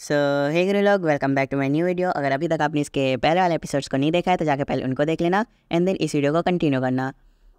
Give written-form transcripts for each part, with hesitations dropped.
सो hey गुरु लोग, welcome back to my new video. अगर अभी तक आपने इसके पहले वाले एपिसोड्स को नहीं देखा है तो जाके पहले उनको देख लेना एंड देन इस वीडियो को कंटिन्यू करना।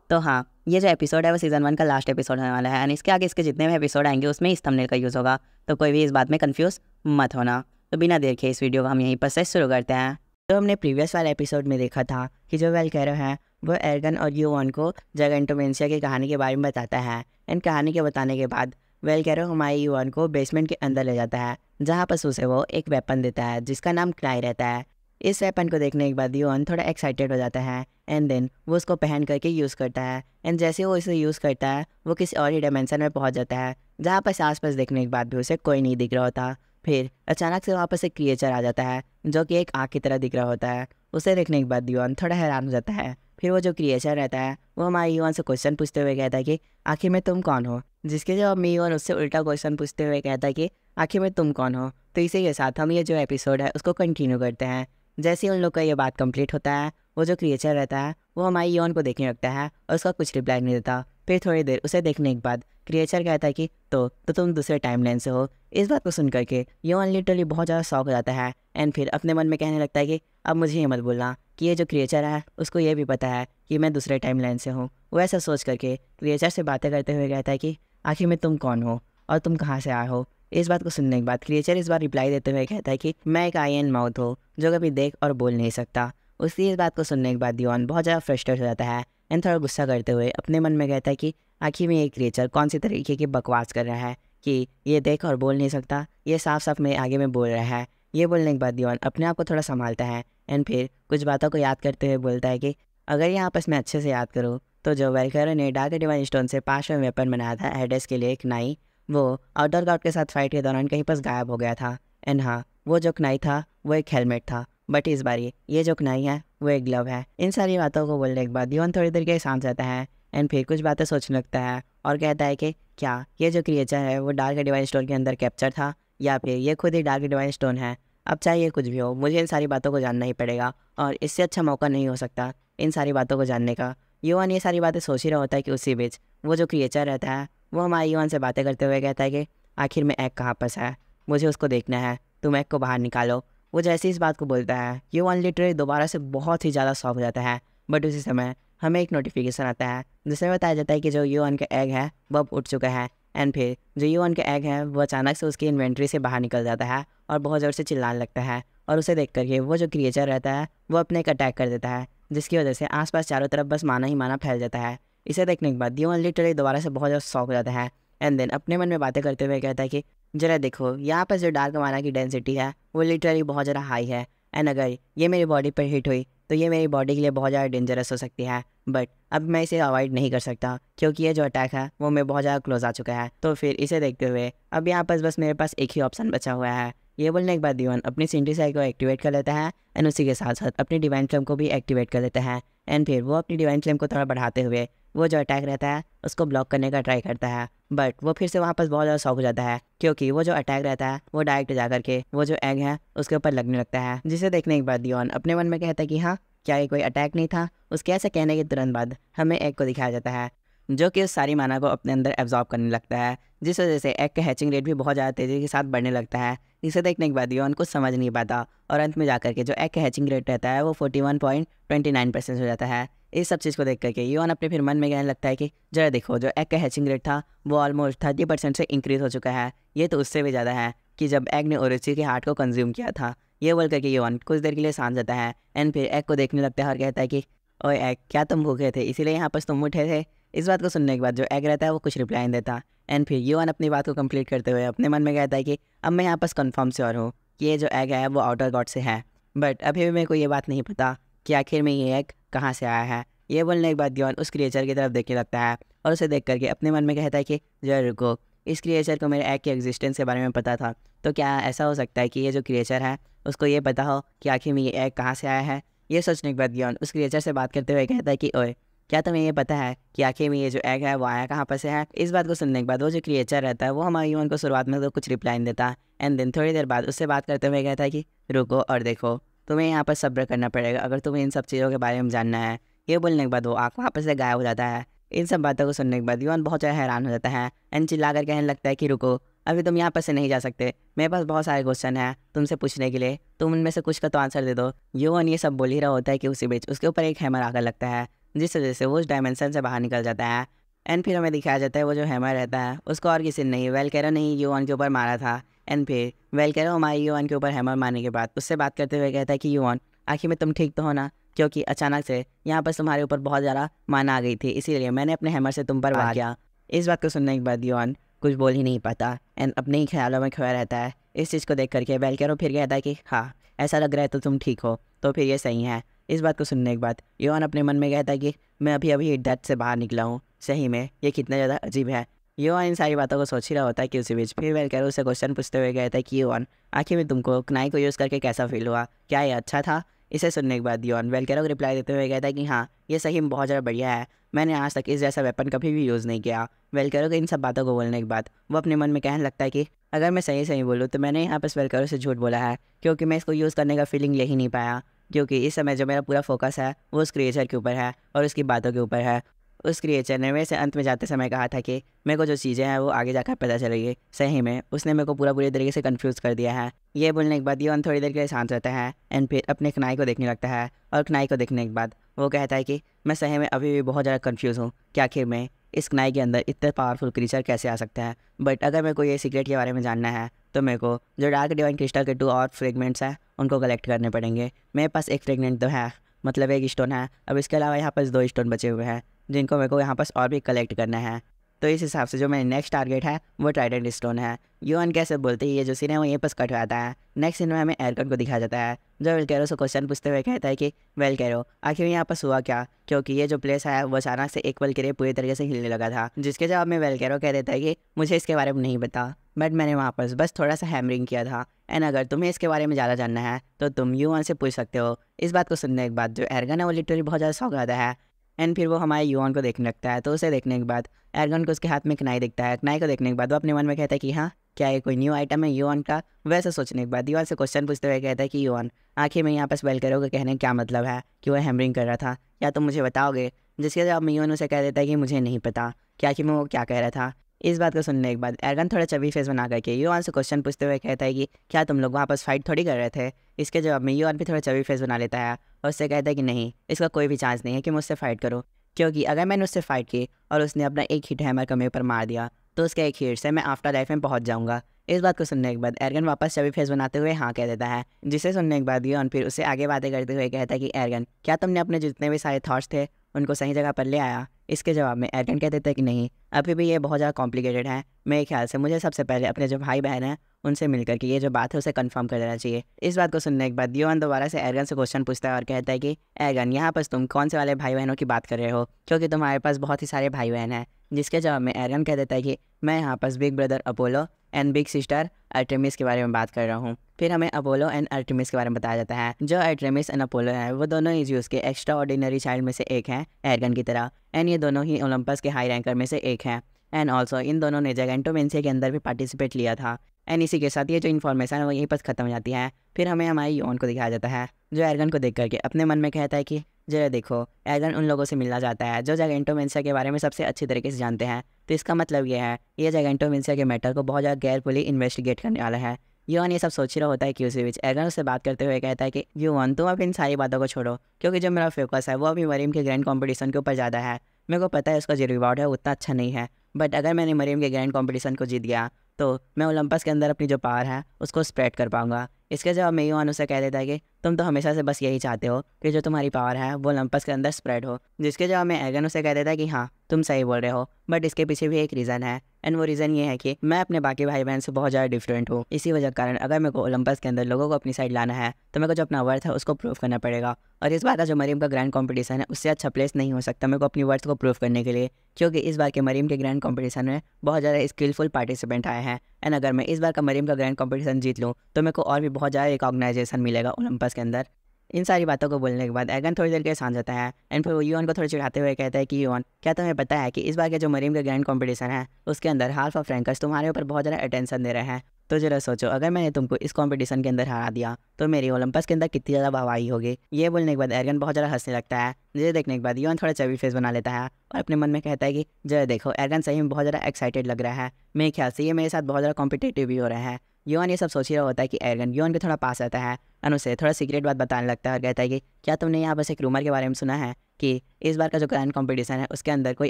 तो हाँ, ये जो एपिसोड है वो सीज़न 1 का लास्ट एपिसोड होने वाला है एंड इसके आगे इसके जितने भी एपिसोड आएंगे उसमें इस थंबनेल का यूज़ होगा, तो कोई भी इस बात में कन्फ्यूज़ मत होना। तो बिना देर के इस वीडियो को हम यहीं पर से शुरू करते हैं। तो हमने प्रीवियस वाले एपिसोड में देखा था कि जो वेलकैरो है वो एर्गन और यूवन को जगेंटोमेंसिया की कहानी के बारे में बताता है एंड कहानी के बताने के बाद वेलकैरो हमारे यूवन को बेसमेंट के अंदर ले जाता है, जहाँ पर उसे वो एक वेपन देता है जिसका नाम क्नाई रहता है। इस वेपन को देखने के बाद यूवन थोड़ा एक्साइटेड हो जाता है एंड देन वो उसको पहन करके यूज़ करता है एंड जैसे वो इसे यूज़ करता है वो किसी और ही डायमेंशन में पहुंच जाता है, जहाँ पर आस-पास देखने के बाद भी उसे कोई नहीं दिख रहा होता। फिर अचानक से वहाँ पर एक क्रिएचर आ जाता है जो कि एक आँख की तरह दिख रहा होता है। उसे देखने के बाद यूवन थोड़ा हैरान हो जाता है। फिर वो जो क्रिएचर रहता है वो हमारे यूवन से क्वेश्चन पूछते हुए कहता है कि आखिर में तुम कौन हो, जिसके जवाब में यूवन उससे उल्टा क्वेश्चन पूछते हुए कहता है कि आखिर में तुम कौन हो। तो इसी के साथ हम ये जो एपिसोड है उसको कंटिन्यू करते हैं। जैसे ही उन लोग का ये बात कंप्लीट होता है वो जो क्रिएचर रहता है वो हमारे यूवन को देखने लगता है और उसका कुछ रिप्लाई नहीं देता। फिर थोड़ी देर उसे देखने के बाद क्रिएचर कहता है कि तो तुम दूसरे टाइमलाइन से हो। इस बात को सुन करके यूवन लिटरली बहुत ज़्यादा शॉक हो जाता है एंड फिर अपने मन में कहने लगता है कि अब मुझे ये मत बोलना कि ये जो क्रिएचर है उसको ये भी पता है कि मैं दूसरे टाइमलाइन से हूँ। वो ऐसा सोच करके क्रिएचर से बातें करते हुए कहता है कि आखिर में तुम कौन हो और तुम कहाँ से आए हो। इस बात को सुनने के बाद क्रिएचर इस बार रिप्लाई देते हुए कहता है कि मैं एक आई एन माउथ हूँ जो कभी देख और बोल नहीं सकता। उसकी इस बात को सुनने के बाद दीवान बहुत ज़्यादा फ्रस्ट्रेट हो जाता है एंड थोड़ा गुस्सा करते हुए अपने मन में कहता है कि आखिर में ये क्रिएचर कौन सी तरीके की बकवास कर रहा है कि ये देख और बोल नहीं सकता, ये साफ साफ मेरे आगे में बोल रहा है। ये बोलने के बाद दीवान अपने आप को थोड़ा संभालता है एंड फिर कुछ बातों को याद करते हुए बोलता है कि अगर ये आपस में अच्छे से याद करो तो जो वेलकैरो ने डार्क डिवाइन स्टोन से 5वां वेपन बनाया था हेडेस के लिए क्नाई, वो आउटर गॉड के साथ फाइट के दौरान कहीं पर गायब हो गया था। एंड हाँ, वो जो क्नाई था वो एक हेलमेट था, बट इस बार ये जो क्नाई है वो एक ग्लव है। इन सारी बातों को बोलने के बाद दीवान थोड़ी देर के शांत रहता है एंड फिर कुछ बातें सोचने लगता है और कहता है कि क्या ये जो क्रिएचर है वो डार्क डिवाइन स्टोन के अंदर कैप्चर था या फिर ये खुद ही डार्क डिवाइन स्टोन है। अब चाहे ये कुछ भी हो, मुझे इन सारी बातों को जानना ही पड़ेगा और इससे अच्छा मौका नहीं हो सकता इन सारी बातों को जानने का। युवान ये सारी बातें सोच ही रहा होता है कि उसी बीच वो जो क्रिएचर रहता है वो हमारे युवान से बातें करते हुए कहता है कि आखिर में एग कहाँ पर है, मुझे उसको देखना है, तुम एग को बाहर निकालो। वो जैसे इस बात को बोलता है युवान लिटरली दोबारा से बहुत ही ज़्यादा शॉक हो जाता है। बट उसी समय हमें एक नोटिफिकेशन आता है जिसमें बताया जाता है कि जो युवान का एग है वो अब उठ चुका है एंड फिर जो युवान का एग है वो अचानक से उसकी इन्वेंट्री से बाहर निकल जाता है और बहुत ज़ोर से चिल्लाने लगता है। और उसे देख करके वो जो क्रिएचर रहता है वो अपने एक अटैक कर देता है, जिसकी वजह से आसपास चारों तरफ बस माना ही माना फैल जाता है। इसे देखने के बाद दीवान लिटरली दोबारा से बहुत ज़्यादा शॉक हो जाता है एंड देन अपने मन में बातें करते हुए कहता है कि जरा देखो, यहाँ पर जो डार्क माना की डेंसिटी है वो लिटरली बहुत ज़्यादा हाई है एंड अगर ये मेरी बॉडी पर हिट हुई तो ये मेरी बॉडी के लिए बहुत ज़्यादा डेंजरस हो सकती है। बट अब मैं इसे अवॉइड नहीं कर सकता क्योंकि ये जो अटैक है वो मैं बहुत ज़्यादा क्लोज आ चुका है। तो फिर इसे देखते हुए अब यहाँ पर बस मेरे पास एक ही ऑप्शन बचा हुआ है। ये बोलने के बाद दीवान अपनी सिंटीसाई को एक्टिवेट कर लेता है एंड उसी के साथ साथ अपनी डिवाइन फ्लेम को भी एक्टिवेट कर लेता है एंड फिर वो अपनी डिवाइन फ्लेम को थोड़ा बढ़ाते हुए वो जो अटैक रहता है उसको ब्लॉक करने का ट्राई करता है। बट वो फिर से वहाँ पर बहुत ज़्यादा शॉक हो जाता है क्योंकि वो जो अटैक रहता है वो डायरेक्ट जा करके वो जो एग है उसके ऊपर लगने लगता है, जिसे देखने के बाद दीवान अपने मन में कहता है कि हाँ, क्या ये कोई अटैक नहीं था। उसके ऐसे कहने के तुरंत बाद हमें एग को दिखाया जाता है जो कि उस सारी माना को अपने अंदर एब्जॉर्ब करने लगता है, जिस वजह से एग का हैचिंग रेट भी बहुत ज़्यादा तेज़ी के साथ बढ़ने लगता है। इसे देखने के बाद युवान कुछ समझ नहीं पाता और अंत में जाकर के जो एग का हैचिंग रेट रहता है वो 41.29% हो जाता है। इस सब चीज़ को देख करके युवान अपने फिर मन में कहने लगता है कि जरा देखो, जो एग का हैचिंग रेट था वो ऑलमोस्ट 30% से इंक्रीज़ हो चुका है। ये तो उससे भी ज़्यादा है कि जब एग ने ओरोची के हार्ट को कंज्यूम किया था। ये बोल करके युवान कुछ देर के लिए शांत जाता है एंड फिर एग को देखने लगता है और कहता है कि ओए एग, क्या तुम भूखे थे इसीलिए यहाँ पर तुम उठे थे। इस बात को सुनने के बाद जो एग रहता है वो कुछ रिप्लाई नहीं देता एंड फिर युवान अपनी बात को कंप्लीट करते हुए अपने मन में कहता है कि अब मैं यहाँ पर कन्फर्म श्योर हूँ कि ये जो एग है वो आउटर गॉड से है, बट अभी भी मेरे को ये बात नहीं पता कि आखिर में ये एग कहाँ से आया है। ये बोलने के बाद युवान उस क्रिएचर की तरफ देखने लगता है और उसे देख करके अपने मन में कहता है कि जरा रुको, इस क्रिएचर को मेरे एग के एग्जिस्टेंस के बारे में पता था, तो क्या ऐसा हो सकता है कि ये जो क्रिएचर है उसको ये पता हो कि आखिर में ये एग कहाँ से आया है। ये सोचने के बाद युवान उस क्रिएचर से बात करते हुए कहता है कि ओए, क्या तुम्हें ये पता है कि आखिर में ये जो एग है वो आया कहाँ पर से है। इस बात को सुनने के बाद वो जो क्रिएचर रहता है वो हमारे युवान को शुरुआत में तो कुछ रिप्लाई नहीं देता एंड देन थोड़ी देर बाद उससे बात करते हुए कहता है कि रुको और देखो, तुम्हें यहाँ पर सब्र करना पड़ेगा अगर तुम्हें इन सब चीज़ों के बारे में जानना है। ये बोलने के बाद वो आँख वहाँ पर से गायब हो जाता है। इन सब बातों को सुनने के बाद युवान बहुत ज़्यादा हैरान हो जाता है एंड चिल्ला कर कहने लगता है कि रुको, अभी तुम यहाँ पर से नहीं जा सकते, मेरे पास बहुत सारे क्वेश्चन हैं तुमसे पूछने के लिए, तुम उनमें से कुछ का तो आंसर दे दो। युवन ये सब बोल ही रहा होता है कि उसी बीच उसके ऊपर एक हैमर आकर लगता है, जिस वजह से वो उस डायमेंशन से बाहर निकल जाता है। एंड फिर हमें दिखाया जाता है वो जो हैमर रहता है उसको और किसी ने नहीं वेलकेरो ने ही युवन के ऊपर मारा था। एंड फिर वेलकेरो हमारे युवन के ऊपर हैमर मारने के बाद उससे बात करते हुए कहता है कि युवन आखिर में तुम ठीक तो हो ना, क्योंकि अचानक से यहाँ पर तुम्हारे ऊपर बहुत ज़्यादा मान आ गई थी, इसीलिए मैंने अपने हैमर से तुम पर वार किया। इस बात को सुनने के बाद युवन कुछ बोल ही नहीं पाता एंड अपने ही ख्यालों में खोया रहता है। इस चीज़ को देख करके वेलकेरो फिर कहता है कि हाँ ऐसा लग रहा है तो तुम ठीक हो, तो फिर ये सही है। इस बात को सुनने के बाद युवन अपने मन में कहता है कि मैं अभी अभी दर्द से बाहर निकला हूँ, सही में ये कितना ज़्यादा अजीब है। युवन इन सारी बातों को सोच ही रहा होता है कि उसी बीच फिर वेलकेरो उसे क्वेश्चन पूछते हुए कहता है कि युवन आखिर में तुमको क्नाई को यूज़ करके कैसा फील हुआ, क्या ये अच्छा था। इसे सुनने के बाद युवन वेलकेरो को रिप्लाई देते हुए कहता है कि हाँ ये सही में बहुत ज़्यादा बढ़िया है, मैंने आज तक इस जैसा वेपन कभी भी यूज़ नहीं किया। वेलकेरो के इन सब बातों को बोलने के बाद वो अपने मन में कहने लगता है कि अगर मैं सही सही बोलूँ तो मैंने यहाँ पर वेलकेरो से झूठ बोला है, क्योंकि मैं इसको यूज़ करने का फीलिंग ले ही नहीं पाया, क्योंकि इस समय जो मेरा पूरा फोकस है वो उस क्रिएचर के ऊपर है और उसकी बातों के ऊपर है। उस क्रिएचर ने मेरे से अंत में जाते समय कहा था कि मेरे को जो चीज़ें हैं वो आगे जाकर पता चलेगी, सही में उसने मेरे को पूरी तरीके से कंफ्यूज कर दिया है। ये बोलने के बाद युवन थोड़ी देर के लिए शांत रहता है एंड फिर अपने कनाई को देखने लगता है, और कनाई को देखने के बाद वो कहता है कि मैं सही में अभी भी बहुत ज़्यादा कन्फ्यूज़ हूँ कि आखिर में इस कनाई के अंदर इतने पावरफुल क्रीचर कैसे आ सकता है। बट अगर मेरे को ये सीक्रेट के बारे में जानना है तो मेरे को जो डार्क डिवाइन क्रिस्टल के 2 और फ्रेगमेंट्स हैं उनको कलेक्ट करने पड़ेंगे। मेरे पास एक फ्रेगमेंट तो है, मतलब एक स्टोन है, अब इसके अलावा यहाँ पास 2 स्टोन बचे हुए हैं जिनको मेरे को यहाँ पास और भी कलेक्ट करना है। तो इस हिसाब से जो मेरा नेक्स्ट टारगेट है वो ट्राइडेंट स्टोन है। युवन कैसे बोलते ही ये जो सीन है वो यहीं पास कट जाता है। नेक्स्ट सीन में हमें एरकन को दिखाया जाता है जो वेलकेरो से क्वेश्चन पूछते हुए कहता है कि वेलकेरो आखिर यहाँ पास हुआ क्या, क्योंकि ये जो प्लेस है वो अचानक से एक पल के लिए पूरी तरीके से हिलने लगा था। जिसके जवाब में वेलकेरो कह देता है कि मुझे इसके बारे में नहीं पता, बट मैंने वहाँ पर बस थोड़ा सा हैमरिंग किया था, एंड अगर तुम्हें इसके बारे में ज़्यादा जानना है तो तुम युवन से पूछ सकते हो। इस बात को सुनने के बाद जो एरगन है वो लिटरली बहुत ज़्यादा शौक आता है एंड फिर वो हमारे युवन को देखने लगता है। तो उसे देखने के बाद एरगन को उसके हाथ में कनाई दिखता है। कनाई को देखने के बाद वो अपने मन में कहता है कि हाँ क्या ये कोई न्यू आइटम है युवन का। वैसे सोचने के बाद युवन से क्वेश्चन पूछते हुए कहता है कि युवन आखिर में यहाँ पर वेलकेरो के कहने का क्या मतलब है कि वह हैमरिंग कर रहा था, क्या तुम मुझे बताओगे। जिसके जवाब में युवन उसे कह देता है कि मुझे नहीं पता कि आखिर में वो क्या कह रहा था। इस बात को सुनने के बाद एरगन थोड़ा चबी फेस बना करके युवन से क्वेश्चन पूछते हुए कहता है कि क्या तुम लोग वहाँ पर फाइट थोड़ी कर रहे थे। इसके जवाब में युवन भी थोड़ा चबी फेस बना लेता है और उससे कहता है कि नहीं, इसका कोई भी चांस नहीं है कि मुझसे फाइट करो, क्योंकि अगर मैंने उससे फाइट की और उसने अपना एक हिट हैमर का मेरे पर मार दिया तो उसके एक हिट से मैं आफ्टर लाइफ में पहुंच जाऊंगा। इस बात को सुनने के बाद एरगन वापस चबी फेस बनाते हुए हाँ कह देता है। जिसे सुनने के बाद युवन फिर उससे आगे बातें करते हुए कहता है कि एरगन क्या तुमने अपने जितने भी सारे थॉट्स थे उनको सही जगह पर ले आया। इसके जवाब में एरगन कह देता है कि नहीं, अभी भी ये बहुत ज़्यादा कॉम्प्लिकेटेड है, मेरे ख्याल से मुझे सबसे पहले अपने जो भाई बहन हैं उनसे मिलकर के ये जो बात है उसे कंफर्म कर देना चाहिए। इस बात को सुनने के बाद युवन दोबारा से एरगन से क्वेश्चन पूछता है और कहता है कि एरगन यहाँ पर तुम कौन से वाले भाई बहनों की बात कर रहे हो, क्योंकि तुम्हारे पास बहुत ही सारे भाई बहन हैं। जिसके जवाब में एरगन कह देता है कि मैं यहाँ पर big brother Apollo and big sister Artemis के बारे में बात कर रहा हूँ। फिर हमें अपोलो एंड आर्टेमिस के बारे में बताया जाता है। जो आर्टेमिस एंड अपोलो है वो दोनों ही ज़्यूस के एक्स्ट्रा ऑर्डिनरी चाइल्ड में से एक हैं एरगन की तरह, एंड ये दोनों ही ओलंपस के हाई रैंकर में से एक हैं, एंड ऑल्सो इन दोनों ने जैगेंटोमेंसिया के अंदर भी पार्टिसिपेट लिया था। एंड इसी के साथ ये जो इन्फॉर्मेशन है वो यहीं पर ख़त्म हो जाती है। फिर हमें हमारे युवन को दिखाया जाता है जो एरगन को देख करके अपने मन में कहता है कि जरा देखो, एरगन उन लोगों से मिलना चाहता है जो जैगेंटोमेंसिया के बारे में सबसे अच्छी तरीके से जानते हैं, तो इसका मतलब ये है ये जैगेंटोमेंसिया के मैटर को बहुत ज़्यादा केयरफुली इन्वेस्टिगेट करने वाला है। युवन ये सब सोच ही रहा होता है कि उसी बीच एरगन उससे बात करते हुए कहता है कि युवन तुम अब इन सारी बातों को छोड़ो, क्योंकि जो मेरा फोकस है वो अभी मरीम के ग्रैंड कॉम्पिटिशन के ऊपर ज़्यादा है। मेरे को पता है उसका जो रिवॉर्ड है उतना अच्छा नहीं है, बट अगर मैंने मरीम के ग्रैंड कॉम्पिटिशन को जीत गया तो मैं ओलंपस के अंदर अपनी जो पावर है उसको स्प्रेड कर पाऊंगा। इसके जवाब में युवन उसे कह देता है कि तुम तो हमेशा से बस यही चाहते हो कि जो तुम्हारी पावर है वो ओलंपस के अंदर स्प्रेड हो। जिसके जवाब में एरगन उसे कह देता है कि हाँ तुम सही बोल रहे हो, बट इसके पीछे भी एक रीज़न है, एंड वो रीज़न ये है कि मैं अपने बाकी भाई बहन से बहुत ज़्यादा डिफरेंट हूँ। इसी वजह कारण अगर मेरे को ओलंपस के अंदर लोगों को अपनी साइड लाना है तो मेरे को जो अपना वर्थ है उसको प्रूव करना पड़ेगा, और इस बार का जो मरीम का ग्रैंड कॉम्पिटिशन है उससे अच्छा प्लेस नहीं हो सकता मेरे को अपनी वर्थ को प्रूव करने के लिए, क्योंकि इस बार के मरीम के ग्रैंड कॉम्पिटिशन में बहुत ज़्यादा स्किलफुल पार्टिसिपेंट आए हैं, एंड अगर मैं इस बार का मरीम का ग्रैंड कॉम्पिटिशन जीत लूँ तो मेरे को और भी बहुत ज़्यादा रिकॉग्नाइजेशन मिलेगा ओलंपस के अंदर। इन सारी बातों को बोलने के बाद एरगन थोड़ी देर के शांत जाता है, एंड फिर वो युवन को थोड़ा चिढ़ाते हुए कहता है कि युवन क्या तुम्हें पता है कि इस बार के जो मरीम का ग्रैंड कॉम्पिटिशन है उसके अंदर हाफ ऑफ रैंकर्स तुम्हारे ऊपर बहुत ज़्यादा अटेंशन दे रहे हैं, तो जरा सोचो, अगर मैंने तुमको इस कंपटीशन के अंदर हरा दिया तो मेरी ओलंपस के अंदर कितनी ज़्यादा वाहवाही होगी। ये बोलने के बाद एरगन बहुत ज़्यादा हंसने लगता है, जिसे देखने के बाद युआन थोड़ा चबी फेस बना लेता है और अपने मन में कहता है कि जरा देखो, एरगन सही में बहुत ज़्यादा एक्साइटेड लग रहा है, मेरे ख्याल से ये मेरे साथ बहुत ज़्यादा कॉम्पिटेटिव भी हो रहा है। युआन ये सब सोच ही रहा होता है कि एरगन युआन के थोड़ा पास आता है और उसे थोड़ा सीक्रेट बात बताने लगता है और कहता है कि क्या तुमने यहाँ बस एक रूमर के बारे में सुना है कि इस बार का जो ग्रैंड कॉम्पिटिशन है उसके अंदर कोई